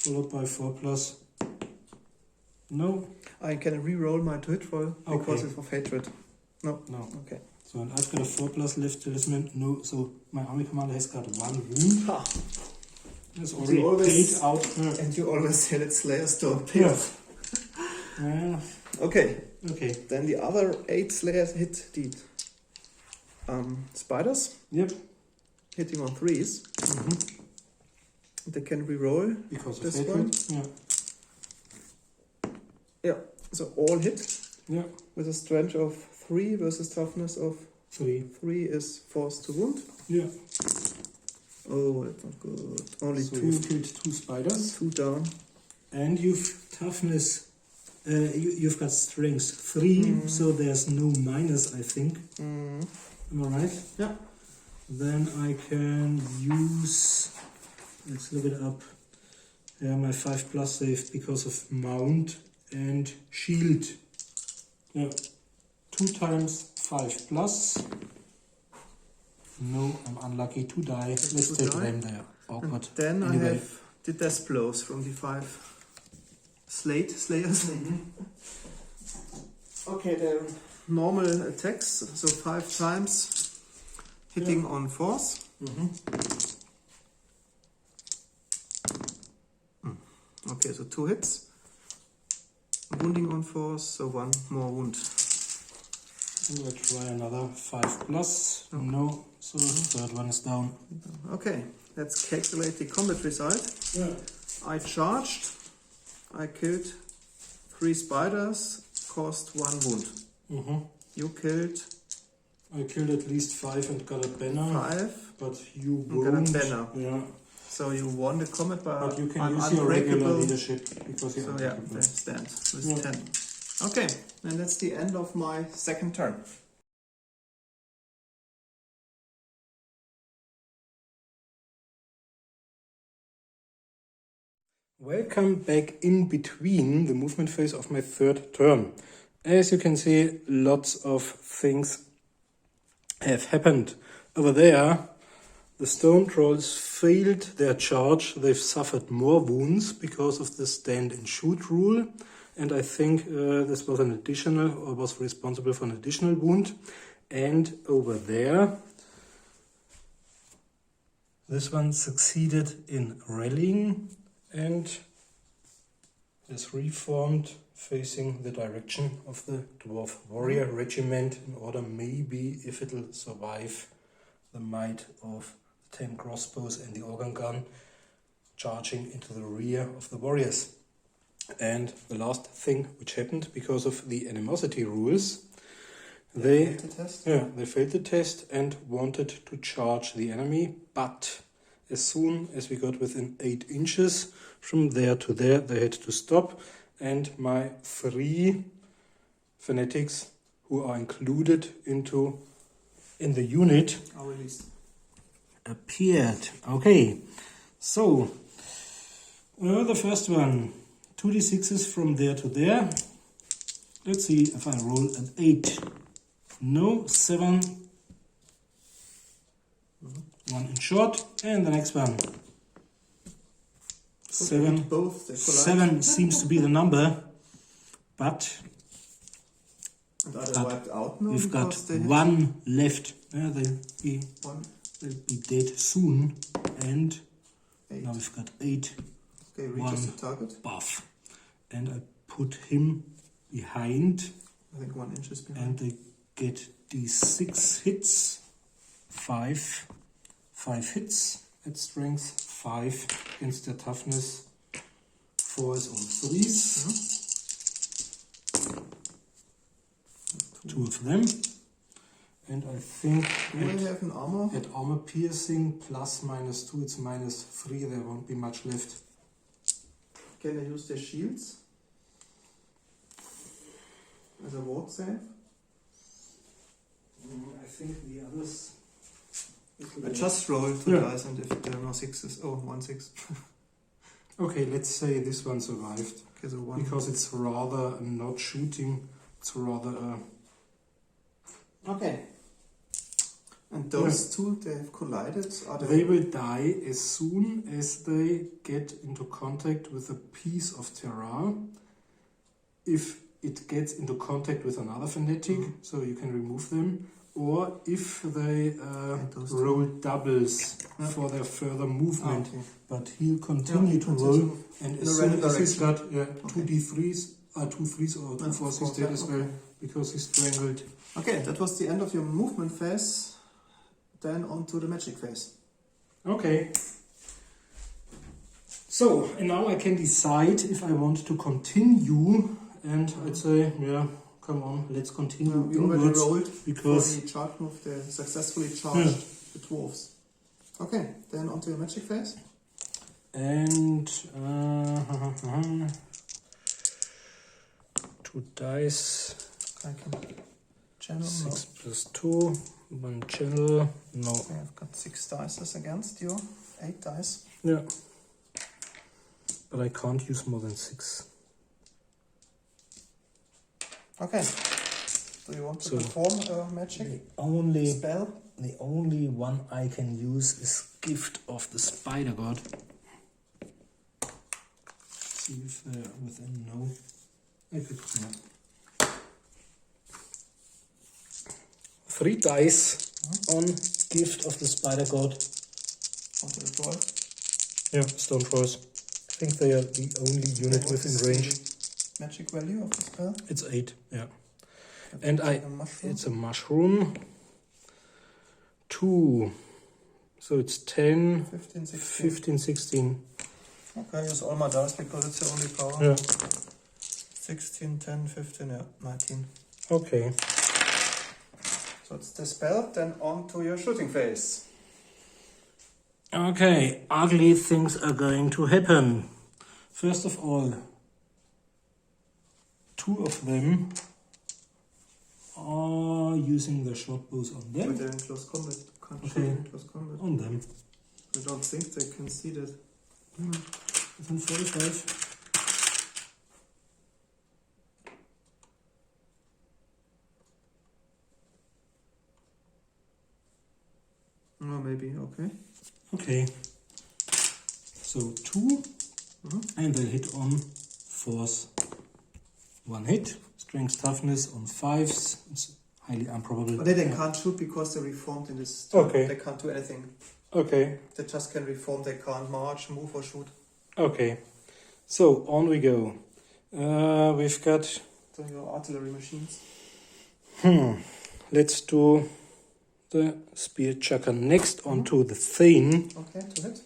followed by 4 plus. No. I can re-roll my to hit roll because Okay. it's of hatred. No. No. Okay. So and I've got a 4 plus left talisman. No. So my army commander has got 1 wound. Ha. It's You already always- paid out. And you always say that Slayers don't pay Yeah. off. Yeah. Okay, Okay. then the other 8 Slayers hit the spiders, Yep. hitting on 3s. They can re-roll. Because of This hatred. one? Yeah. Yeah, so all hit Yeah. with a strength of 3 versus toughness of 3. 3 is forced to wound. Yeah. Oh, that's not good. Only So 2, you've killed 2 spiders. 2 down. And you've toughness You've got strength 3, so there's no minus, I think. Am I right? Yeah. Then I can use, let's look it up, my 5+ save because of mount and shield. Yeah, 2 times 5+. No, I'm unlucky to die. Let's take them there. Awkward. Then anyway. I have the death blows from the 5 slayers. Okay, the normal attacks, so 5 times hitting on force. Okay, so 2 hits. Wounding on force, so 1 more wound. Let's try another 5+. No, so the third one is down. Okay, let's calculate the combat result. Yeah. I charged, I killed 3 spiders, caused 1 wound. You killed I killed at least 5 and got a banner. 5, But you and got a won't. banner. Yeah. So you won the combat, But you can I'm use your regular unbreakable. leadership because you're So yeah, unbreakable. they stand with Yeah. 10. Okay, and that's the end of my second turn. Welcome back in between the movement phase of my third turn. As you can see, lots of things have happened. Over there, the stone trolls failed their charge. They've suffered more wounds because of the stand and shoot rule. And I think this was an additional, or was responsible for an additional wound. And over there, this one succeeded in rallying and is reformed facing the direction of the Dwarf Warrior Regiment in order maybe if it'll survive the might of 10 crossbows and the organ gun charging into the rear of the warriors. And the last thing which happened because of the animosity rules, they failed the test and wanted to charge the enemy, but as soon as we got within 8 inches from there to there, they had to stop, and my 3 fanatics who are included in the unit Are released. appeared. Okay, so the first one, 2d6s from there to there. Let's see if I roll an 8. No, 7. 1 in short, and the next one. 7. Both they collide. 7 seems to be the number, but And are they wiped out now? we've got because they hit 1 left. They'll be one? dead soon, and 8. now we've got 8 Okay, reaches one. the target. buff, and I put him behind, I think 1 inch is behind. and they get these 6 hits, 5 hits at strength, 5 against their toughness, 4 is on 3s. 2 of them, and I think Do I have an armor? at armor piercing plus -2, it's -3. There won't be much left. Can I use their shields as a ward save? I think the others. I just roll 2 Yeah. dice, and if there are no 6s, 1 6. Okay, let's say this one survived Okay, so 1. because it's rather not shooting. It's rather Okay. And those 2, they have collided. Are they will die as soon as they get into contact with a piece of terrain. If it gets into contact with another fanatic, so you can remove them, or if they those roll doubles for their further movement. Okay. But he'll continue to roll, and In as a soon random as he's got direction. 2 d3s, 2 3s or 2 4s, he's dead as well because he's strangled. Okay, that was the end of your movement phase. Then on to the magic phase. Okay. So, and now I can decide if I want to continue, and I'd say, yeah, come on, let's continue We already inwards, rolled because for the charge move. They successfully charged the dwarves. Okay, then on to the magic phase. and 2 dice. I can channel. 6 plus 2. 1 channel. No. Okay, I've got 6 dice against you. 8 dice. Yeah. But I can't use more than 6. Okay. Do you want to So, perform a magic spell? The only one I can use is Gift of the Spider God. See if they're within no. If it's not. 3 dice on Gift of the Spider God. Onto the drawer. Yeah, stone trolls. I think they are the only unit within range. Magic value of the spell? It's 8, yeah. And it's a mushroom. 2. So it's 10, 15, 16. 15, 16. Okay, use all my dice because it's the only power. Yeah. 16, 10, 15, yeah, 19. Okay. So it's the spell, then on to your shooting phase. Okay, ugly things are going to happen. First of all, 2 of them are using their short bows on But them. they're in close combat. Can't shoot Okay. in close combat. On them. I don't think they can see that. It's on 45. Oh, maybe, okay. Okay. So 2, and they'll hit on 4s. 1 hit. Strength toughness on 5s. It's highly improbable. But they can't shoot because they're reformed in this turn. Okay. They can't do anything. Okay. They just can reform, they can't march, move or shoot. Okay. So on we go. We've got. So your artillery machines. Let's do the spear chucker next onto the Thane. Okay, to hit.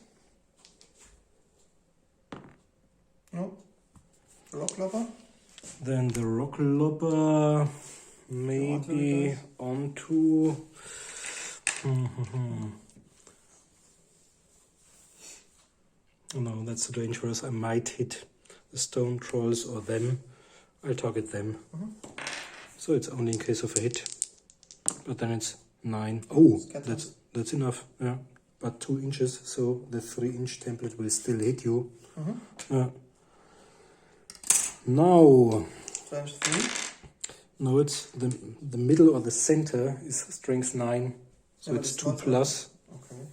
No. Rock lobber. Then the rock lobber, maybe onto. No, that's dangerous. I might hit the stone trolls or them. I'll target them. So it's only in case of a hit. But then it's 9. Oh, that's enough. Yeah, but 2 inches, so the 3-inch template will still hit you. Now. Strength 3. No, it's the middle or the center is strength 9, so Yeah, it's it's 2 not plus. Okay.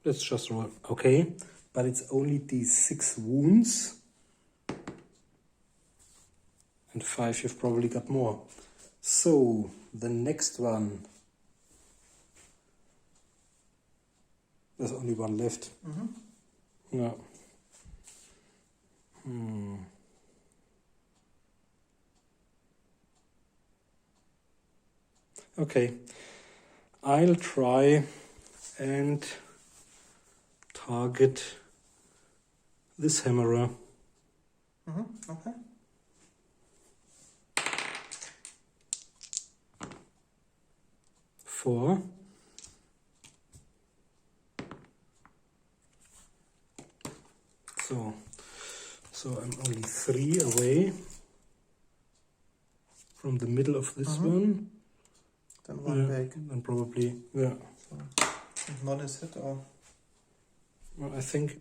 Let's just roll. Okay, but it's only these 6 wounds. And 5, you've probably got more. So, the next one. There's only 1 left. No. Okay. I'll try and target this hammerer. Okay. Four. So I'm only 3 away from the middle of this one. Then 1 back. And probably, yeah. So, if none is hit or... Well, I think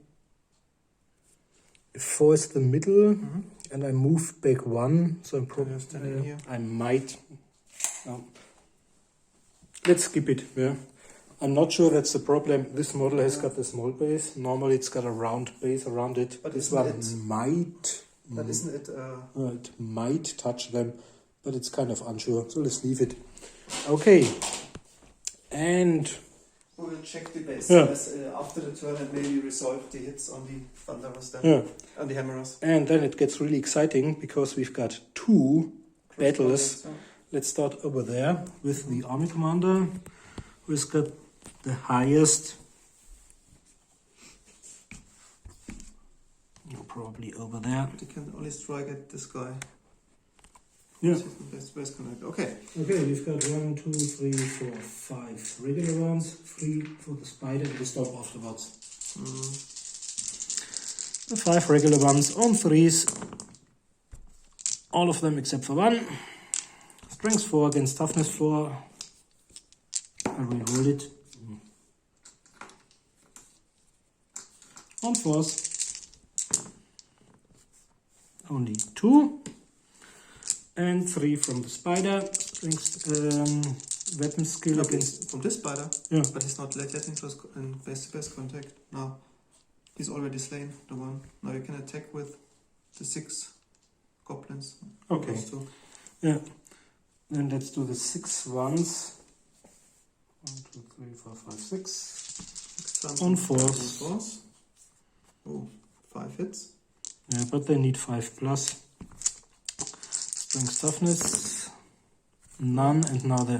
if 4 is the middle and I move back 1, so I'm probably standing here. I might. Let's skip it. Yeah, I'm not sure that's the problem. This model has got a small base. Normally, it's got a round base around it. But this isn't one it- might. But isn't it... It might touch them, but it's kind of unsure. So let's leave it. Okay, and. We will check the base Yeah. after the turn and maybe resolve the hits on the thunderers then. Yeah. On the hammerers. And then it gets really exciting because we've got 2 battles. Let's start over there with the army commander, who's got the highest. Probably over there. They can only strike at this guy. Yeah. This is the best connect. Okay. Okay, we've got 1, 2, 3, 4, 5 regular ones, 3 for the spider, and we stop afterwards. The 5 regular ones on 3s. All of them except for one. Strength 4 against toughness 4. I reroll it. On force. Only 2. And 3 from the spider. Strength, weapon skill against... From this spider? Yeah. But he's not yet in base contact. No. He's already slain, the one. Now you can attack with the 6 goblins. Okay. Those 2. Yeah. Then let's do the 6 ones. 1, 2, 3, 4, 5, 6. 6 times on force. Oh, 5 hits. Yeah, but they need 5 plus. Strength toughness. None, and now the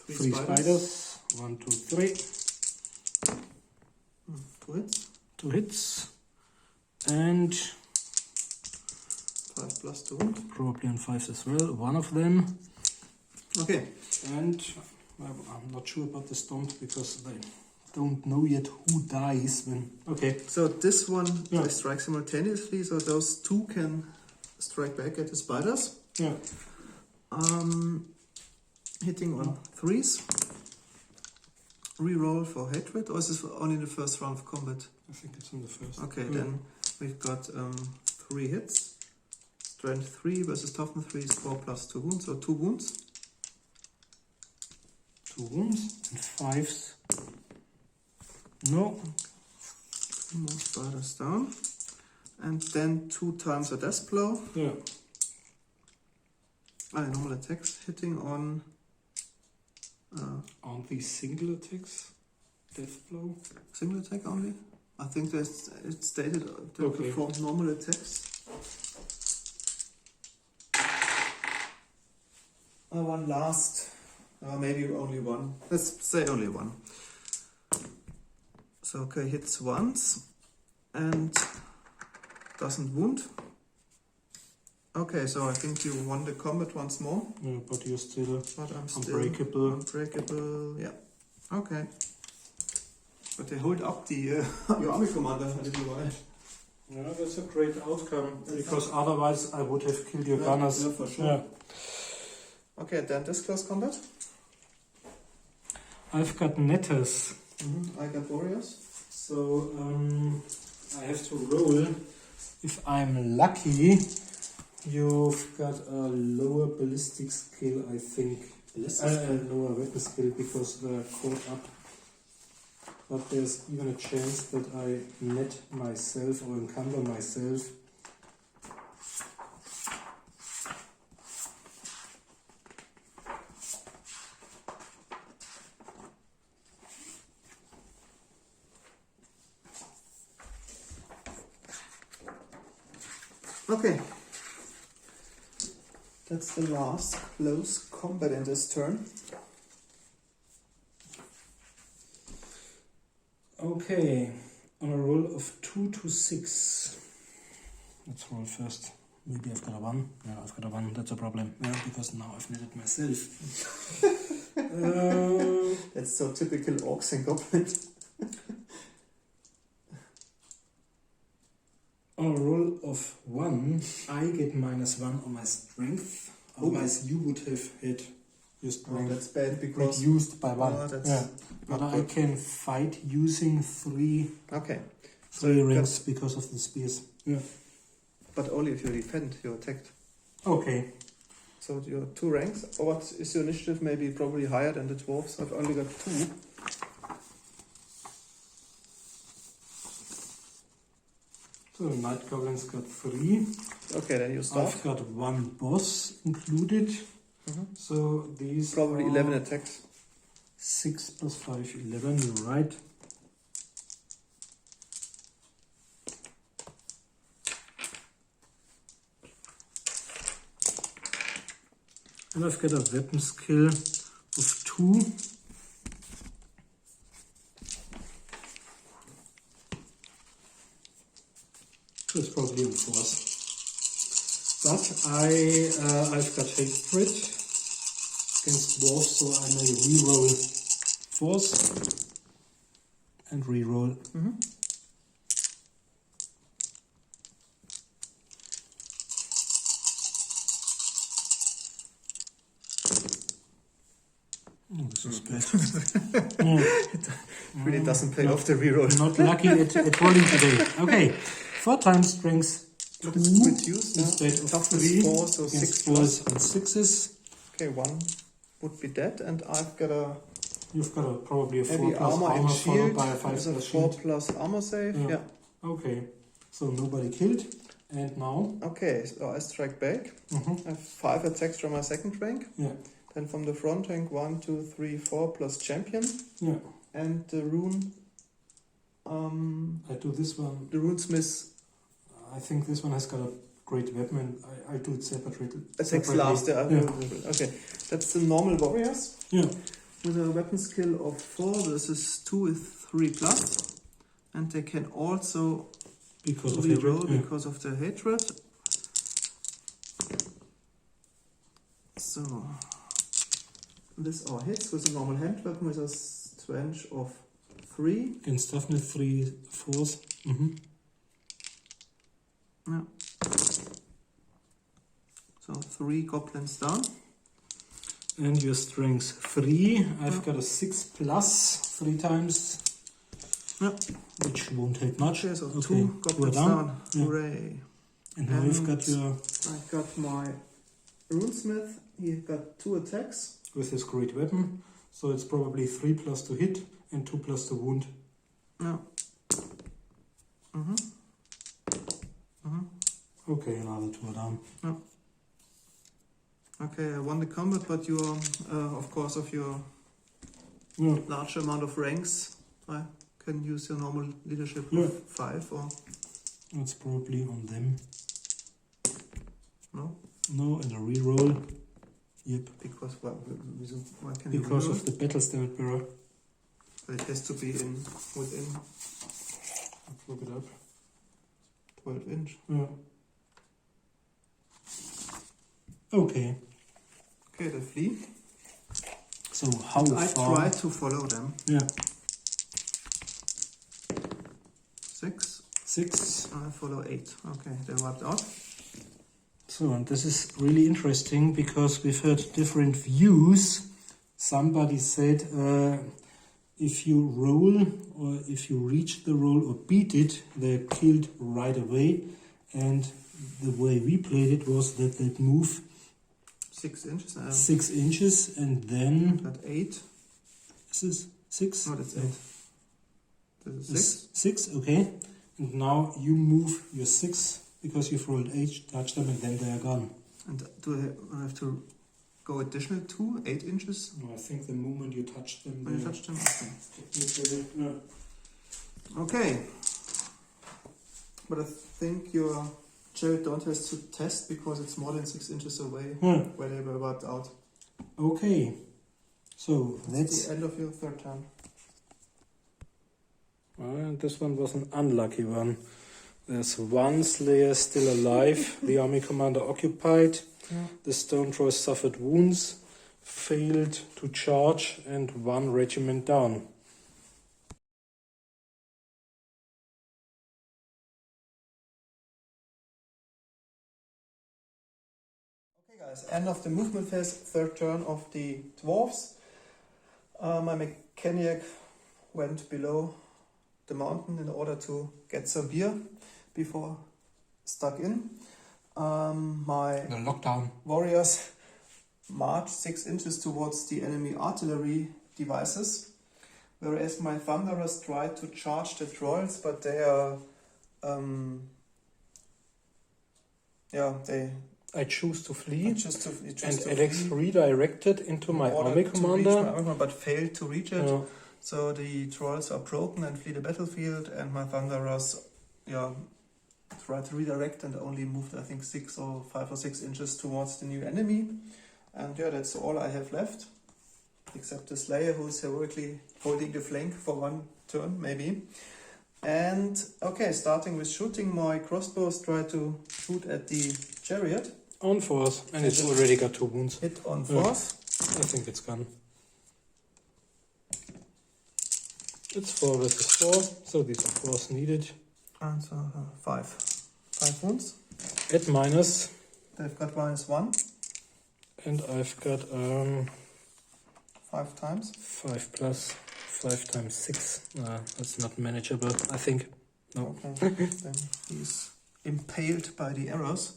3 spiders. 1, 2, 3. 2 hits. 2 hits. And 5 plus 2 wound. probably on 5s as well. One of them. Okay. And I'm not sure about the stomp because they don't know yet who dies when. Okay. So this one Yeah. I strike simultaneously, so those 2 can strike back at the spiders. Yeah. Hitting on 3s. Reroll for hatred, or is this only the first round of combat? I think it's in the first. Okay, Yeah. then we've got 3 hits. Strength 3 versus toughness 3 is 4 plus 2 wounds, so 2 wounds. 2 wounds and 5s. No. More spiders down. And then 2 times a death blow. Yeah. Normal attacks hitting on Aren't these single attacks? Death blow? single attack only. I think it's stated to Okay. perform normal attacks. One last, maybe only one. Let's say only one. So okay, hits once and doesn't wound. Okay, so I think you won the combat once more. Yeah, but you're still But I'm still unbreakable. unbreakable. Yeah. Okay. But they hold up the your army commander a little while. Yeah, that's a great outcome because otherwise I would have killed your gunners. Yeah, for sure. Yeah. Okay, then this close combat. I've got netters. I got warriors. So I have to roll. If I'm lucky, you've got a lower ballistic skill, I think. Lower weapon skill because they're caught up. But there's even a chance that I net myself or encumber myself. Okay. That's the last close combat in this turn. Okay, on a roll of 2 to 6. Let's roll first. Maybe I've got a 1. Yeah, I've got a 1. That's a problem. Yeah, because now I've netted myself. That's so typical Orcs and Goblins. On a roll of 1, I get -1 on my strength. Otherwise, you would have had your strength That's bad because reduced by 1. that's Yeah, but not I good. can fight using 3 Okay. rings because of the spears. Yeah. But only if you defend, you're attacked. Okay. So your 2 ranks. What is your initiative? Maybe probably higher than the dwarves. I've only got 2. So the Night Goblins got 3. Okay, then you start. I've got 1 boss included. So these Probably are 11 attacks. 6 plus 5, 11, you're right. And I've got a weapon skill of 2. So it's probably on force. But I've got hatred against dwarfs, so I may reroll force and reroll. this is bad. It really doesn't pay off the reroll. Not lucky at rolling today. Okay, 4 times strength 2 Reduce instead of toughness 3. 4, so Against 6 4s plus. and 6s. Okay, 1 would be dead, and I've got a You've got probably a 4 heavy plus armor armor and followed shield. by a 5 With a plus 4 shield. plus armor save. Yeah. Yeah. Okay, so nobody killed. And now? Okay, so I strike back. I have 5 attacks from my second rank. Yeah. Then from the front rank, 1, 2, 3, 4 plus champion. Yeah. And the rune. I do this one. The runesmith I think this one has got a great weapon. And I'll do it separately. attacks last. Yeah. Okay, that's the normal warriors. Yeah. With a weapon skill of 4, this is 2 with 3 plus. And they can also Because of reroll hatred. Yeah. because of the hatred. So this all hits with a normal hand weapon with a strength of 3. Against toughness 3 4s. Yeah. So 3 goblins down. And your strength 3. I've got a 6 plus 3 times. Yeah. Which won't take much. Okay, so Okay, 2 goblins down. down. Yeah. Hooray. And now you've got your, I got my runesmith. He got 2 attacks. with his great weapon. So it's probably 3 plus to hit and 2 plus to wound. Yeah. Okay, another 2 are down. Okay, I won the combat, but you are, of course, of your Yeah. large amount of ranks, I can use your normal leadership Yeah. of 5 or It's probably on them. no? No, and a reroll. Yep. Because why can Because you of the battle standard bearer. It has to be within Let's look it up. 12 inch. Yeah. Okay. Okay, they flee. So how I far? try to follow them. Yeah. 6. 6. I follow 8. Okay, they wiped out. So, and this is really interesting because we've heard different views. Somebody said if you roll or if you reach the roll or beat it, they're killed right away. And the way we played it was that they'd move 6 inches. 6 inches and then... Got 8. Is this 6? No, that's 8. This is 6. 6, okay. And now you move your 6 because you've rolled 8, touch them, and then they are gone. And do I have to go additional 2, 8 inches? No, I think the moment you touch them, When you they touch them? Okay. technically, no. Okay. But I think your chariot don't have to test because it's more than 6 inches away where they were wiped out. Okay, so That's the end of your third turn. this one was an unlucky one. There's one Slayer still alive, the army commander occupied, the stone troll suffered wounds, failed to charge, and 1 regiment down. Okay guys, end of the movement phase, third turn of the Dwarfs. My mechanic went below the mountain in order to get some beer before stuck in. My The lockdown. warriors marched 6 inches towards the enemy artillery devices, whereas my thunderers tried to charge the trolls, but they are I choose to flee, just to and Alex redirected into my army commander. but failed to reach it. Yeah. So the trolls are broken and flee the battlefield, and my thunderers, tried to redirect and only moved, I think, 5 or 6 inches towards the new enemy. And that's all I have left, except the Slayer, who's heroically holding the flank for 1 turn, maybe. And okay, starting with shooting, my crossbows try to shoot at the chariot. On force, and it's already got 2 wounds. Hit on force. I think it's gone. It's 4 versus 4, so these are 4s needed. And so 5 wounds. At minus, They've got -1. and I've got 5 times. 5 plus 5 times 6. That's not manageable, I think. No. Okay, then he's impaled by the arrows.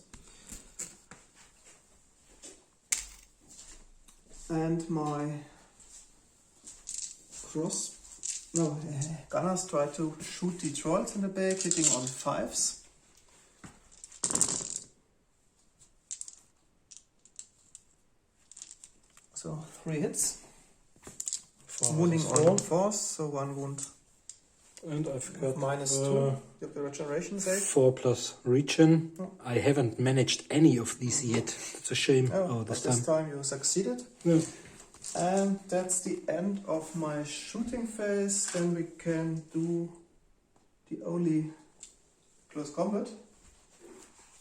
And my gunners try to shoot the trolls in the back, hitting on 5s. So 3 hits. Wounding on 4s, so 1 wound. And I've got -2. You have the regeneration save. 4 plus regen. Oh. I haven't managed any of these yet. It's a shame. Oh, this this time. time you succeeded. Yeah. And that's the end of my shooting phase. Then we can do the only close combat.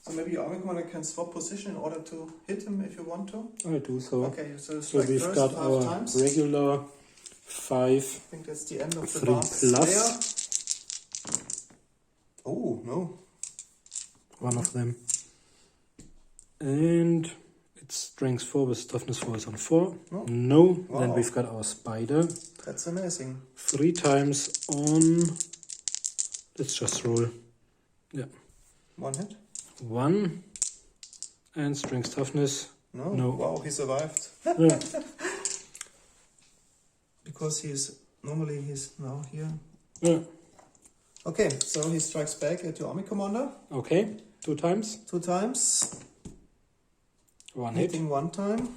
So maybe your army commander can swap position in order to hit him if you want to. I do so. Okay, so So we've first got 5 our times. regular 5. I think that's the end of the 3 last plus. layer. Oh, no. One of them. And it's strength 4 with toughness 4 is on 4. No. No. Wow. Then we've got our spider. That's amazing. 3 times on... Let's just roll. Yeah. 1 hit? 1. And strength toughness. No. No. Wow, he survived. Yeah. Because he's now here. Yeah. Okay, so he strikes back at your army commander. Okay. 2 times. 2 times. 1 hit. Hitting 1 time.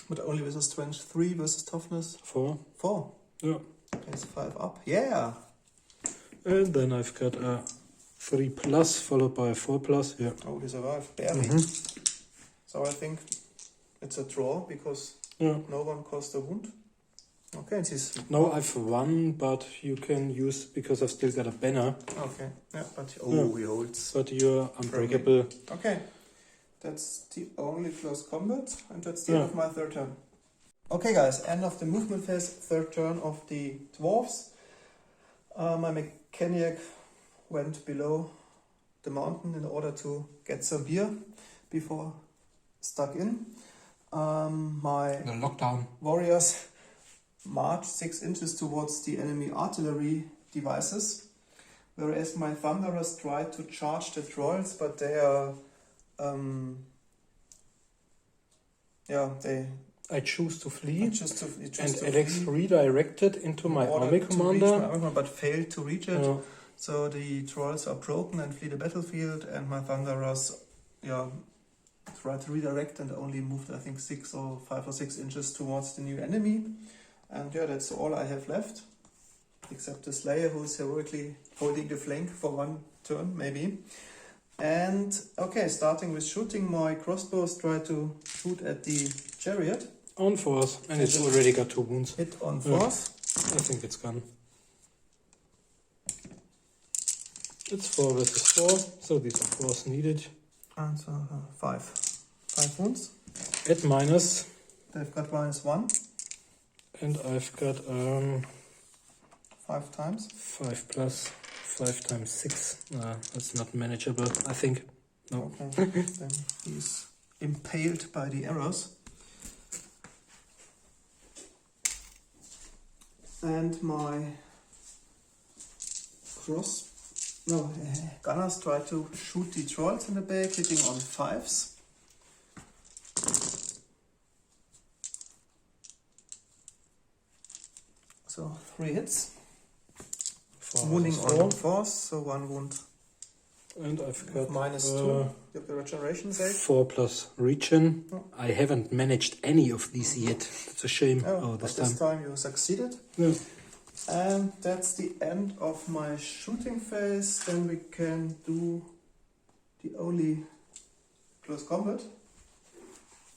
But only with a strength 3 versus toughness 4. 4. Yeah. He's 5 up. Yeah. And then I've got a 3 plus followed by a 4 plus. Yeah. Oh, he survived. Barely. Mhm. So I think it's a draw because Yeah. no one caused a wound. Okay, and he's... No, I've won, but you can use, because I've still got a banner, Okay, yeah, but... Yeah. he holds. but you're unbreakable. Okay, that's the only close combat, and that's the Yeah. end of my third turn. Okay guys, end of the movement phase, third turn of the Dwarfs. My mechanic went below the mountain in order to get some beer before stuck in. My The lockdown. warriors marched 6 inches towards the enemy artillery devices, whereas my thunderers tried to charge the trolls, but they are, I choose to flee, just to and Alex redirected into my army commander. but failed to reach it. Yeah. So the trolls are broken and flee the battlefield, and my thunderers, tried to redirect and only moved, I think, 5 or 6 inches towards the new enemy. And that's all I have left, except the Slayer, who is heroically holding the flank for 1 turn, maybe. And, okay, starting with shooting, my crossbows try to shoot at the chariot. On 4s, and it's already got 2 wounds. Hit on 4s. I think it's gone. It's 4 versus 4, so these are 4s needed. And so 5 wounds. At minus, They've got -1. and I've got 5 times. 5 plus 5 times 6. That's not manageable, I think. No. Okay, then he's impaled by the arrows. And my gunners try to shoot the trolls in the back, hitting on 5s. So 3 hits. 4 Wounding versus on 4. 4s, so 1 wound. And I've got -2. You have the regeneration save. 4 plus regen. Oh. I haven't managed any of these yet. It's a shame. Oh, this but this time. time you succeeded. Yeah. And that's the end of my shooting phase. Then we can do the only close combat.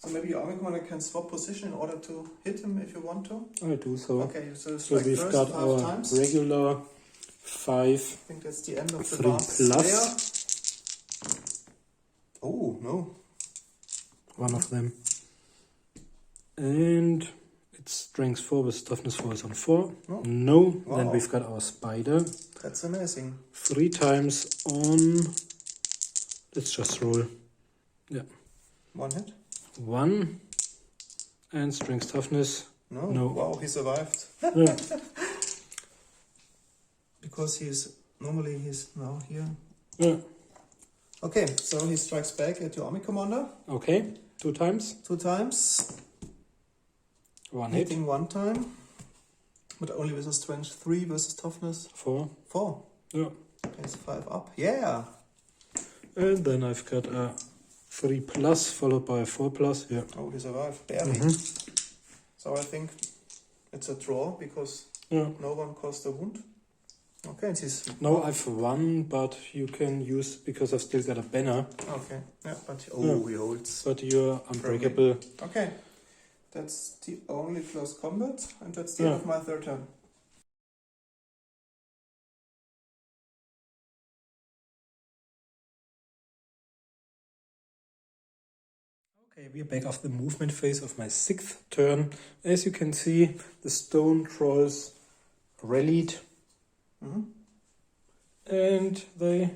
So maybe your army commander can swap position in order to hit him if you want to. I do so. Okay, so So we've first got 5 our times. regular 5. I think that's the end of the 3 last plus. layer. Oh, no. One of them. And it's strength 4 with toughness 4 is on 4. No. No. Wow. Then we've got our spider. That's amazing. 3 times on... Let's just roll. Yeah. 1 hit? 1. And strength toughness. No? No. Wow, he survived. Yeah. Because normally he's now here. Yeah. Okay, so he strikes back at your army commander. Okay, 2 times. 2 times. 1 hit. Hitting 1 time. But only with a strength 3 versus toughness 4. 4. Yeah. It's 5 up. Yeah! And then I've got a 3 plus followed by a 4 plus. Yeah. Oh, he survived. Barely. So I think it's a draw because no one caused a wound. Okay, it is. No, I've won, but you can use because I've still got a banner. Okay, yeah, but he holds. But you're unbreakable. Okay, that's the only close combat, and that's the end of my 3rd turn. Okay, we're back off the movement phase of my 6th turn. As you can see, the stone trolls rallied. And they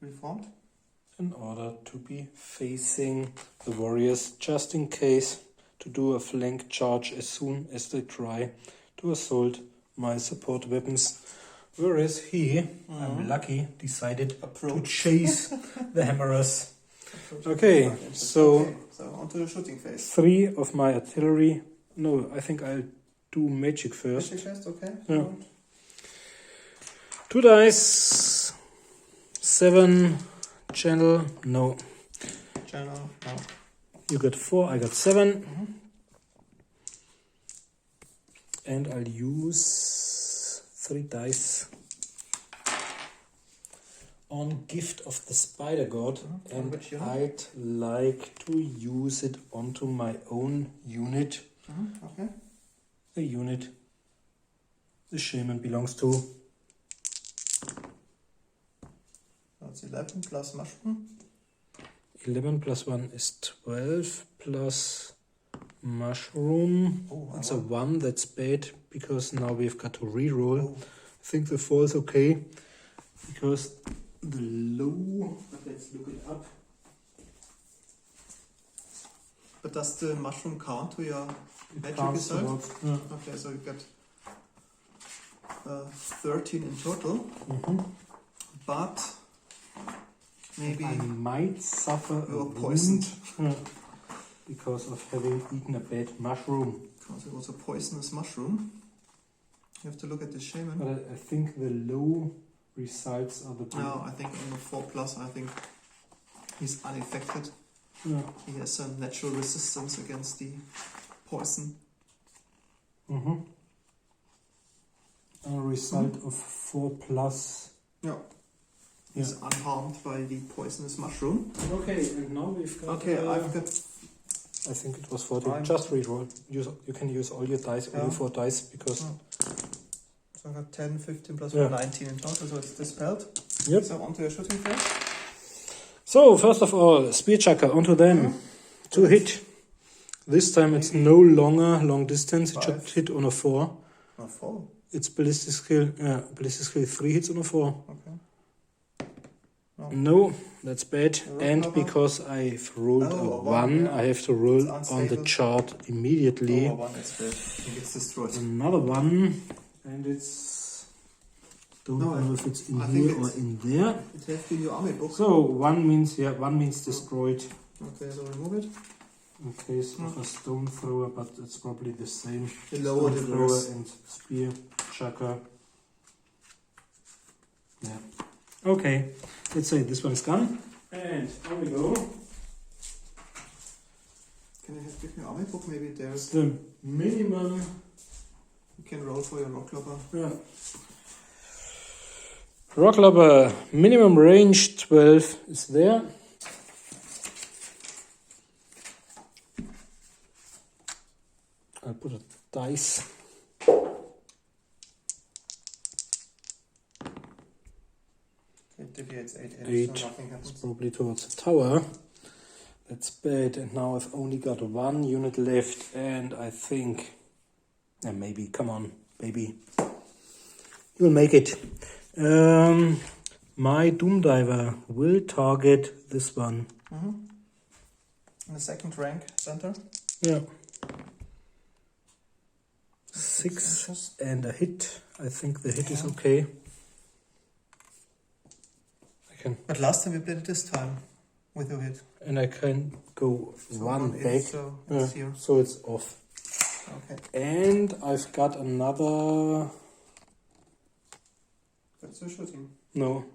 Reformed? in order to be facing the warriors just in case to do a flank charge as soon as they try to assault my support weapons. Whereas he, I'm lucky, decided to chase the hammerers. Okay, so onto the shooting phase. 3 of my artillery. No, I think I'll do magic first. Magic first, okay. Yeah. 2 dice. 7 channel. No. Channel, no. You got 4, I got 7. And I'll use 3 dice on Gift of the Spider God. And I'd like to use it onto my own unit. Okay. The unit the shaman belongs to. That's 11 plus mushroom. 11 plus 1 is 12 plus mushroom. It's a 1, that's bad because now we've got to reroll. I think the 4 is okay because the low, but let's look it up. But does the mushroom count to your magic Counts result? towards- yeah. Okay, so you got 13 in total. But maybe I might suffer a you're poisoned. wound because of having eaten a bad mushroom. Because it was a poisonous mushroom. You have to look at the shaman. But I think the low results are the big. No, I think on the 4 plus, I think he's unaffected. Yeah. He has some natural resistance against the poison. A result of 4 plus. Yeah. He's unharmed by the poisonous mushroom. Okay, and now we've got. Okay, I've got. I think it was 14. Just reroll. You can use all your dice, only 4 dice, because. So I got 10, 15 plus 1, Yeah. 19 in total, so it's dispelled. Yep. So onto your shooting phase. So, first of all, Spear Chucker onto them. 2 hit. This time it's no longer long distance, it should hit on a 4. On a 4? It's ballistic skill 3 hits on a 4. Okay. No, that's bad. And Roll because I've rolled Oh, a a 1, one, I have to roll It's on the unstable. chart immediately. Oh, 1 is bad. It gets destroyed. Another 1, and it's... Don't know if it's in I think here or in there. It has to be in your army book. So 1 means destroyed. Okay, so remove it. In case of a stone thrower, but it's probably the same. The lower Stone the thrower worse. and spear chucker. Yeah. Okay, let's say this one is gone. And on we go. Can you just give me your army book? Maybe there's. The minimum. You can roll for your rock clubber. Yeah. Rocklobber, minimum range 12 is there. I'll put a dice. It deviates 8 inches, 8. so nothing It's happens. probably towards the tower. That's bad. And now I've only got 1 unit left. And I think... Yeah, maybe. Come on, baby. You'll make it. My Doom Diver will target this one. In the second rank center. Yeah. 6 and a hit. I think the hit is okay. I can, But last time we played it this time with a hit. and I can go So one hit, back. so Yeah, it's here. so it's off. Okay. And I've got another. That's the shooting. No,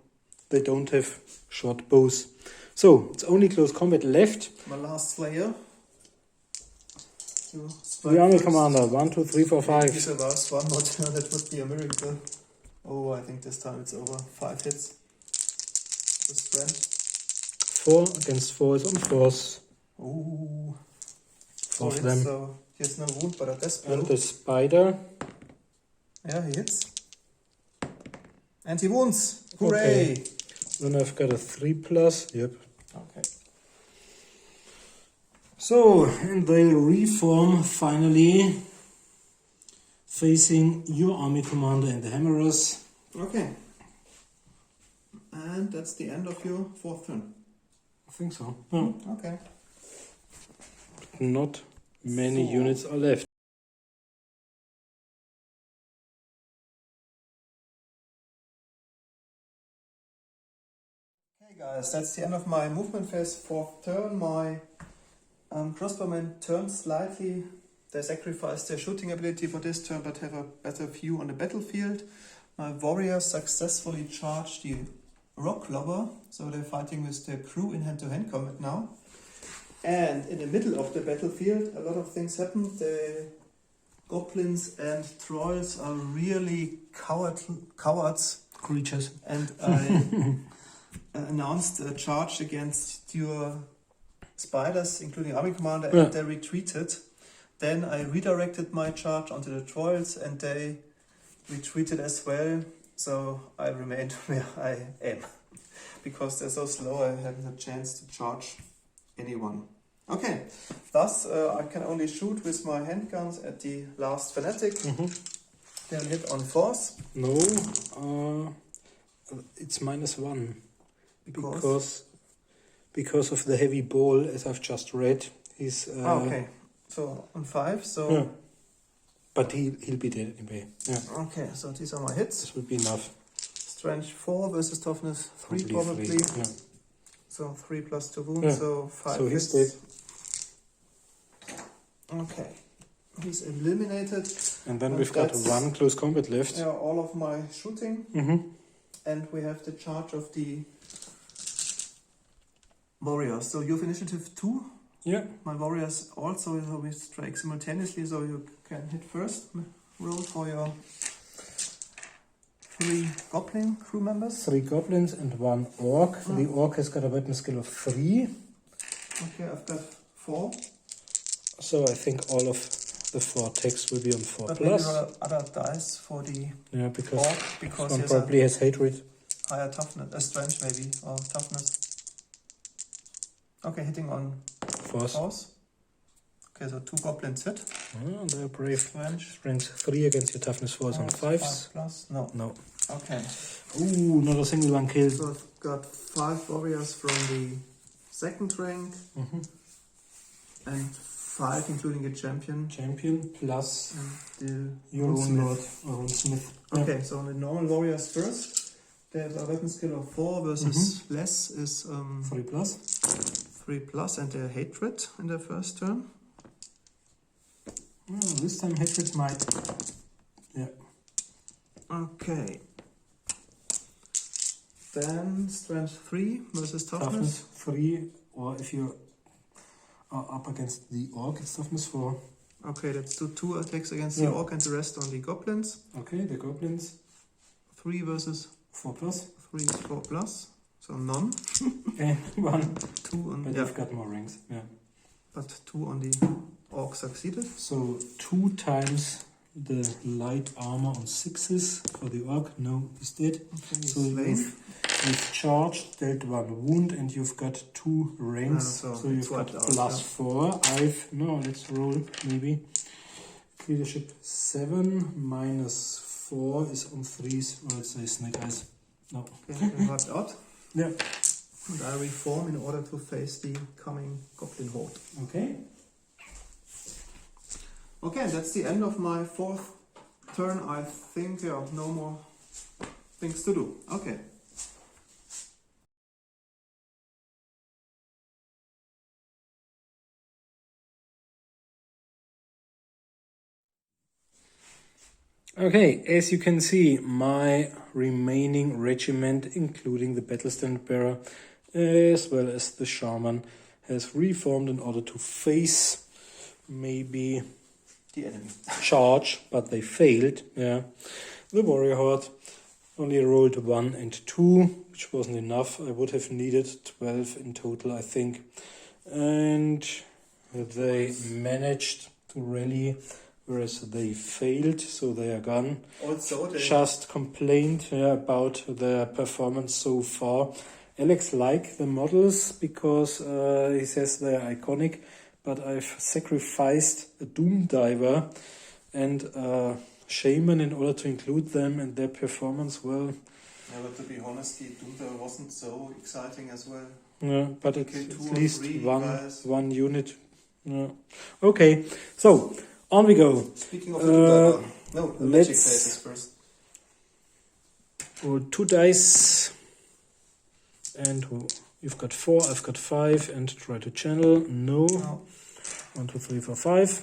they don't have short bows. So it's only close combat left. My last slayer. The army commander. 1, 2, 3, 4, 5. He survives one more turn. That would be a miracle. Oh, I think this time it's over. 5 hits. The strength. 4 against 4 is on force. Oh. Four of hits, them. so he has no wound, but a death blow. And the spider. Yeah, he hits. And he wounds. Hooray! Okay. Then I've got a 3+. Yep. Okay. So, and they'll reform finally, facing your army commander and the hammerers. Okay. And that's the end of your 4th turn. I think so. No, Okay. not many units are left. Okay guys, that's the end of my movement phase 4th turn. My crossbowmen turned slightly. They sacrificed their shooting ability for this turn but have a better view on the battlefield. My warriors successfully charged the rock lobber, so they're fighting with their crew in hand-to-hand combat now. And in the middle of the battlefield, a lot of things happened. The goblins and trolls are really cowards, Creatures. and I announced a charge against your spiders, including army commander, and Yeah. they retreated. Then I redirected my charge onto the trolls, and they retreated as well. So I remained where I am. Because they're so slow, I haven't a chance to charge anyone. Okay, thus I can only shoot with my handguns at the last fanatic. They'll hit on force. No, it's -1. Because of the heavy ball, as I've just read. He's Okay, so on 5, so... Yeah. But he'll be dead anyway. Yeah, Okay, so these are my hits. this will be enough. Strength 4 versus toughness 3 probably. Three, yeah. So 3 plus 2 wounds, Yeah. so 5 So hits. he's dead. Okay, he's eliminated. And then And we've got that's- 1 close combat left. Yeah, all of my shooting. And we have the charge of the warriors. So you have initiative 2. Yeah. My warriors also, so we strike simultaneously, so you can hit first. Roll for your 3 goblin crew members. 3 goblins and 1 orc. The orc has got a weapon skill of 3. Okay, I've got 4. So I think all of the 4 attacks will be on 4 But plus. maybe roll other dice for the Yeah, because orc, because one he has a probably has hatred. higher toughness, strength maybe, or toughness. Okay, hitting on Force. force. Okay, so 2 goblins hit. Oh, they're brave. Strength. Strength 3 against your toughness 4 on 5s. 5 plus? No. No. Okay. Ooh, not a single one killed. So I've got 5 warriors from the 2nd rank and 5 including a champion. Champion plus And the your own runesmith. lord or runesmith. Okay, so the normal warriors first. They have a weapon skill of 4 versus less is 3 plus. 3 plus, and their hatred in their first turn. Oh, this time hatred might. Yeah. Okay. Then strength 3 versus toughness. 3, or if you are up against the orc, it's toughness 4. Okay, let's do 2 attacks against Yeah. the orc and the rest on the goblins. Okay, the goblins 3 versus 4 plus. 3 is 4 plus, so none. And 1. 2 on But yeah, you've got more ranks. Yeah. but 2 on the orc succeeded. So 2 times the light armor on 6s for the orc. No, he's dead. Okay, he's So slain. you've charged, dealt 1 wound, and you've got 2 ranks. so so you've it's got wiped out, plus yeah. 4. Let's roll maybe. Leadership 7 minus 4 is on 3s. Or let's say snake eyes. No. Okay, we wiped out. Yeah. And I reform in order to face the coming goblin horde. Okay. Okay, and that's the end of my fourth turn. I think there are no more things to do. Okay. Okay, as you can see, my remaining regiment, including the battle stand bearer, as well as the shaman, has reformed in order to face maybe The enemy. charge, but they failed. Yeah, the warrior horde only rolled 1 and 2, which wasn't enough. I would have needed 12 in total, I think, and they managed to rally, whereas they failed, so they are gone. Also, they Just complained about their performance so far. Alex liked the models because he says they're iconic, but I've sacrificed a Doom Diver and a Shaman in order to include them and their performance. Well, yeah, but to be honest, the Doomter wasn't so exciting as well. yeah, but Okay, it's two at or least three one guys. one unit. Yeah. Okay, so on we go. Speaking of the Doomter, no, the magic let's- faces first. Roll 2 dice, and you've got 4, I've got 5, and try to channel. No. No. 1, 2, 3, 4, 5.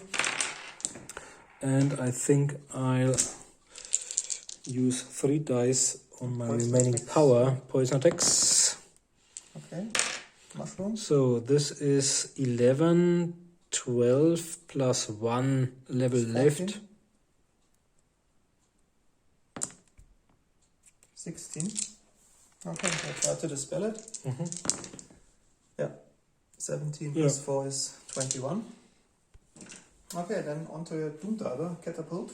And I think I'll use 3 dice on my Poison remaining attacks. power. Poison attacks. Okay. Mushrooms. So this is 11, 12 plus 1 level 14. left. 16. Okay, I try to dispel it. Mhm. Yeah. 17 Yeah. plus 4 is 21. Okay, then onto your Doom Diver, Catapult.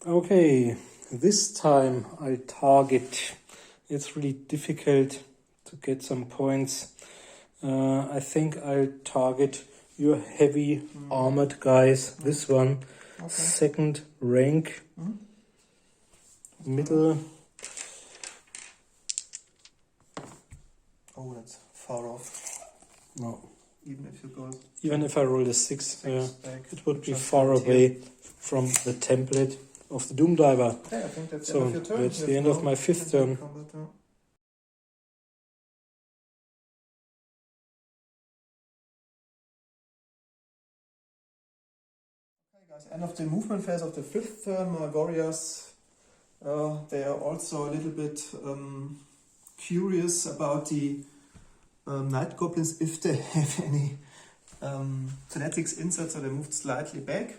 Okay, this time I target. It's really difficult to get some points. I think I'll target your heavy armored guys. This one, Okay. second rank, Mhm. middle. Oh, that's far off. No, Even if you go even if I roll a 6, 6 back. it would be Just far right here. away from the template of the Doom Diver. Okay, I think that's the So, end of your turn. that's You the have end of no my fifth turn. combat, no. Okay, guys, end of the movement phase of the fifth turn. My warriors, they are also a little bit curious about the night goblins if they have any genetics inside, so they moved slightly back.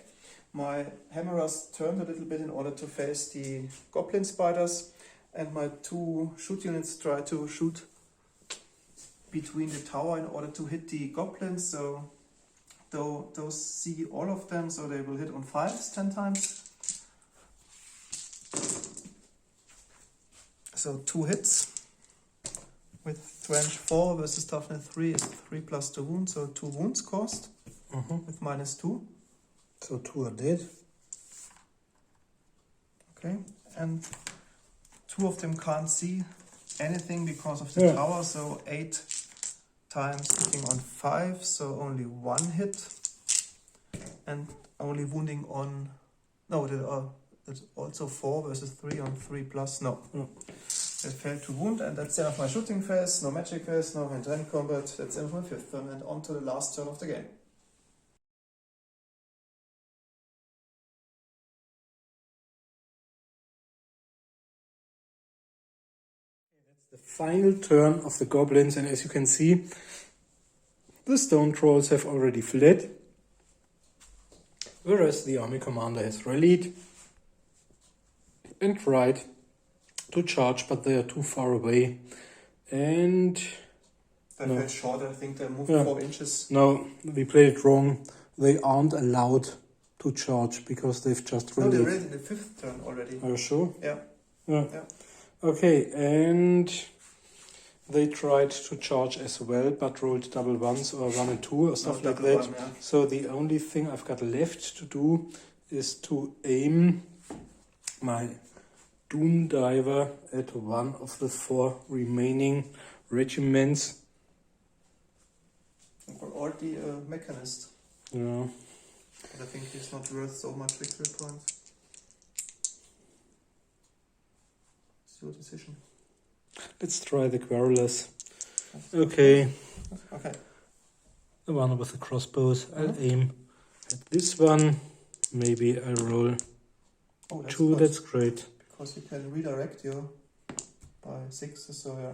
My hammerers turned a little bit in order to face the goblin spiders, and my 2 shoot units try to shoot between the tower in order to hit the goblins. So those see all of them, so they will hit on 5s 10 times. So 2 hits. With strength 4 versus toughness 3 is 3 plus 2 wounds, so 2 wounds caused with -2. So 2 are dead. Okay, and 2 of them can't see anything because of the Yeah. tower, so 8 times hitting on 5, so only 1 hit, and only wounding on. No, it's also 4 versus 3 on 3 plus. No. No. They failed to wound, and that's the end of my shooting phase. No magic phase, no hand-to-hand combat. That's the end of my fifth turn, and on to the last turn of the game. The final turn of the goblins, and as you can see, the stone trolls have already fled, whereas the army commander has rallied and tried to charge, but they are too far away. And They No. fell short, I think they moved Yeah. 4 inches. no, we played it wrong. They aren't allowed to charge because they've just No, they rallied. raided in the fifth turn already. Are you sure? Yeah. Yeah. Yeah. Okay, and they tried to charge as well, but rolled double ones or 1 and 2 or stuff No, like double that. one, yeah. So the only thing I've got left to do is to aim my Doom Diver at one of the 4 remaining regiments. Or the mechanist. Yeah. But I think he's not worth so much victory points. It's your decision. Let's try the Quarrelers. Okay. Okay. The one with the crossbows. I'll aim at this one. Maybe I roll Oh, that's 2. good. That's great. Because you can redirect your by 6, so yeah.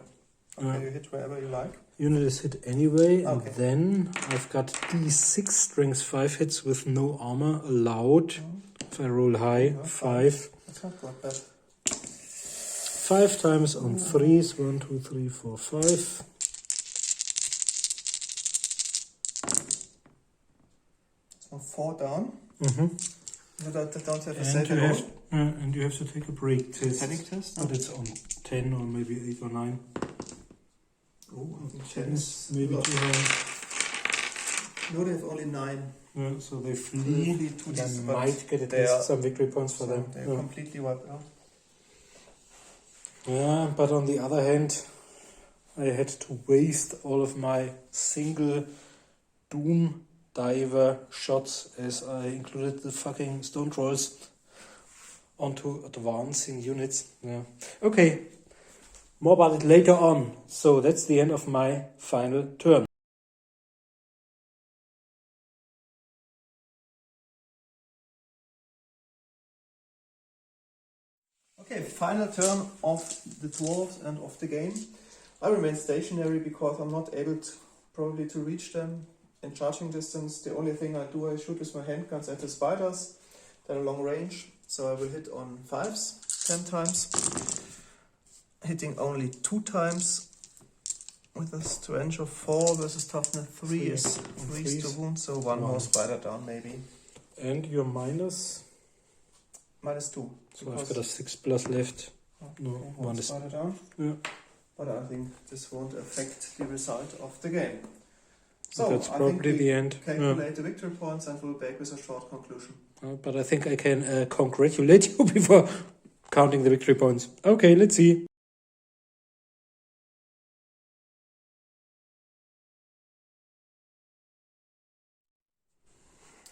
Okay, you hit wherever you like. Unit is hit anyway, and Okay. then I've got D6 strength 5 hits with no armor allowed. If I roll high, 5. That's not that bad. 5 times on 3s. 1, 2, 3, 4, 5. So 4 down. Mm-hmm. You don't have a And save you at all. have, and you have to take a break test. Panic test? But it's on 10 or maybe 8 or 9. Oh, I think 10 10 is maybe too high. No, they have only 9. Yeah, so they Flee flee. to And this, I but might get at they are- least some victory points for So them. they're Yeah. completely wiped out. Yeah, but on the other hand, I had to waste all of my single Doom Diver shots as I included the fucking stone trolls onto advancing units. Yeah. Okay, more about it later on. So that's the end of my final turn. Okay, final turn of the dwarves and of the game. I remain stationary because I'm not able to, probably to reach them in charging distance. The only thing I do, I shoot with my handguns at the spiders. They're long range, so I will hit on 5s 10 times. Hitting only 2 times with a strength of 4 versus toughness 3 is 3 to wound, so 1 more spider down maybe. And your minus? -2. So I've got a 6+ left. No, Okay, one is. spider down. Yeah. But I think this won't affect the result of the game. So That's I think probably we the end. calculate the victory points and we'll back with a short conclusion. But I think I can congratulate you before counting the victory points. Okay, let's see.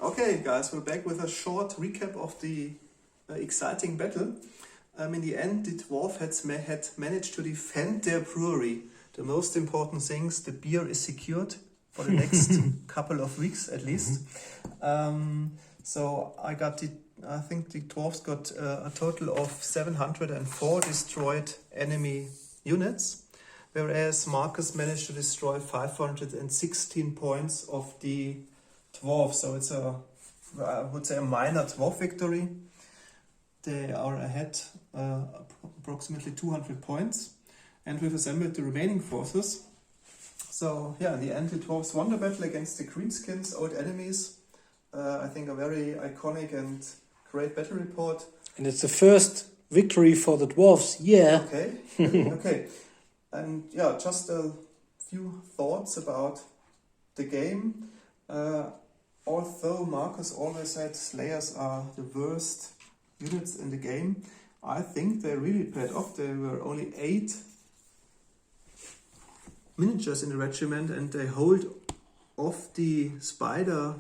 Okay, guys, we're back with a short recap of the exciting battle. In the end, the dwarf had managed to defend their brewery. The most important things, the beer is secured for the next couple of weeks at least. So I think the dwarves got a total of 704 destroyed enemy units, whereas Marcus managed to destroy 516 points of the dwarves. So it's I would say a minor dwarf victory. They are ahead approximately 200 points, and we've assembled the remaining forces. So yeah, in the end, the dwarves won the battle against the greenskins, old enemies. I think a very iconic and great battle report. And it's the first victory for the dwarves. Yeah. Okay, okay. And yeah, just a few thoughts about the game. Although Marcus always said Slayers are the worst units in the game, I think they really paid off. There were only 8 miniatures in the regiment, and they hold off the spider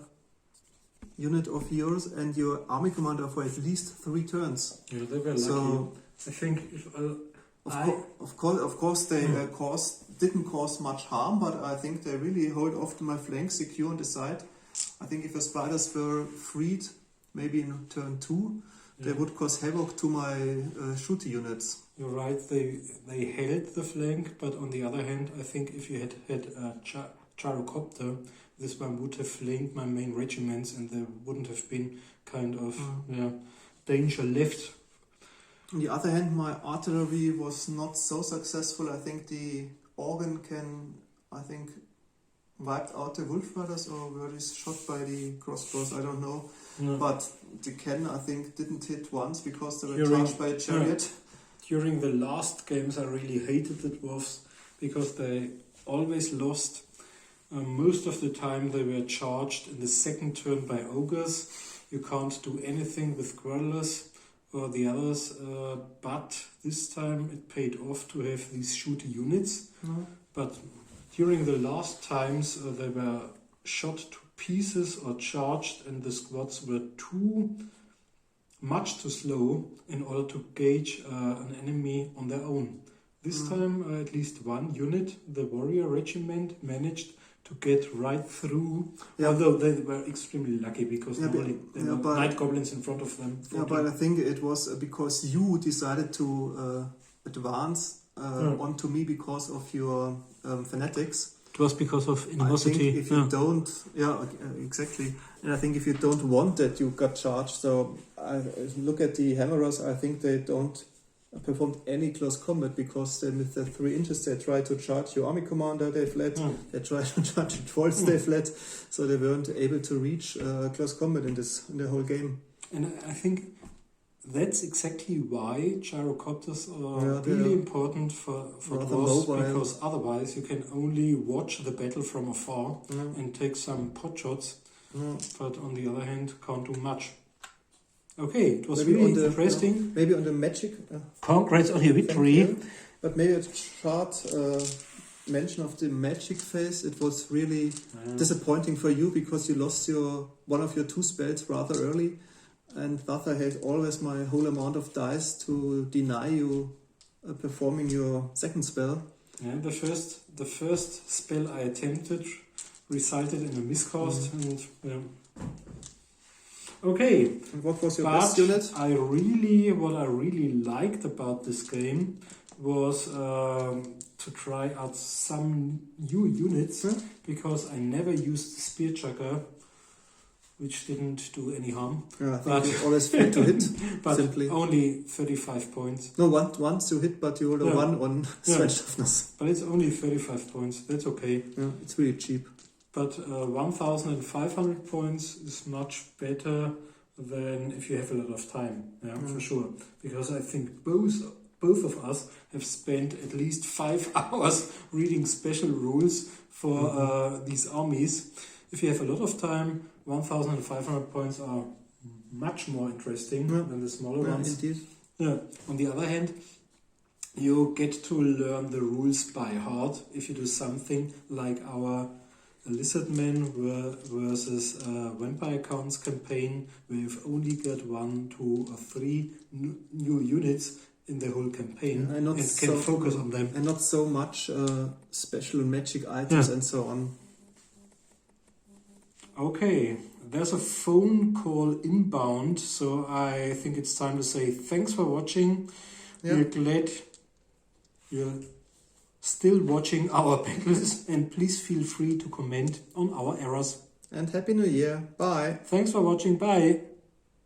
unit of yours and your army commander for at least 3 turns. Yeah, they were So lucky. I think if of course they didn't cause much harm, but I think they really hold off to my flank secure on the side. I think if the spiders were freed, maybe in turn 2, they would cause havoc to my shooter units. You're right, they held the flank, but on the other hand, I think if you had a gyrocopter, this one would have flanked my main regiments and there wouldn't have been kind of danger left. On the other hand, my artillery was not so successful. I think the organ wiped out the wolf riders, or were they shot by the crossbows, I don't know. No. But the cannon, I think, didn't hit once because they were During- charged by a chariot. During the last games, I really hated the dwarves because they always lost. Most of the time, they were charged in the second turn by ogres. You can't do anything with Quarrelers or the others, but this time it paid off to have these shooter units. No. But during the last times, they were shot to pieces or charged, and the squads were much too slow in order to gauge an enemy on their own. This time, at least one unit, the warrior regiment, managed to get right through, although they were extremely lucky because normally there were night goblins in front of them. Yeah, but I think it was because you decided to advance onto me because of your fanatics. It was because of animosity. I think if you don't, exactly. And I think if you don't want that, you got charged. So I look at the hammerers. I think they don't performed any close combat because then with the 3 inches they tried to charge your army commander, they fled. They tried to charge the trolls, they fled. So they weren't able to reach close combat in the whole game. And I think that's exactly why gyrocopters are really important for Dwarfs, because otherwise you can only watch the battle from afar and take some pot shots, but on the other hand can't do much. Okay, it was maybe really interesting. Maybe on the magic. Congrats on your victory. But maybe a short mention of the magic phase. It was really disappointing for you because you lost one of your 2 spells rather early, and thus I had always my whole amount of dice to deny you performing your second spell. Yeah, the first spell I attempted resulted in a miscast, and okay. And what was your best unit? What I really liked about this game was to try out some new units, because I never used Spearchucker, which didn't do any harm. Yeah, I think you always failed to hit, but simply. Only 35 points. No, once you hit, but you rolled a 1 on strength toughness. But it's only 35 points, that's okay. Yeah, it's really cheap. But 1,500 points is much better than if you have a lot of time, for sure. Because I think both of us have spent at least 5 hours reading special rules for these armies. If you have a lot of time, 1,500 points are much more interesting than the smaller ones. Indeed. Yeah. On the other hand, you get to learn the rules by heart if you do something like our Lizardmen versus Vampire Counts campaign, where you've only got 1, 2, or 3 new units in the whole campaign and can focus on them. And not so much special magic items and so on. Okay, there's a phone call inbound, so I think it's time to say thanks for watching. We're glad you're still watching our battles, and please feel free to comment on our errors. And Happy New Year. Bye. Thanks for watching. Bye.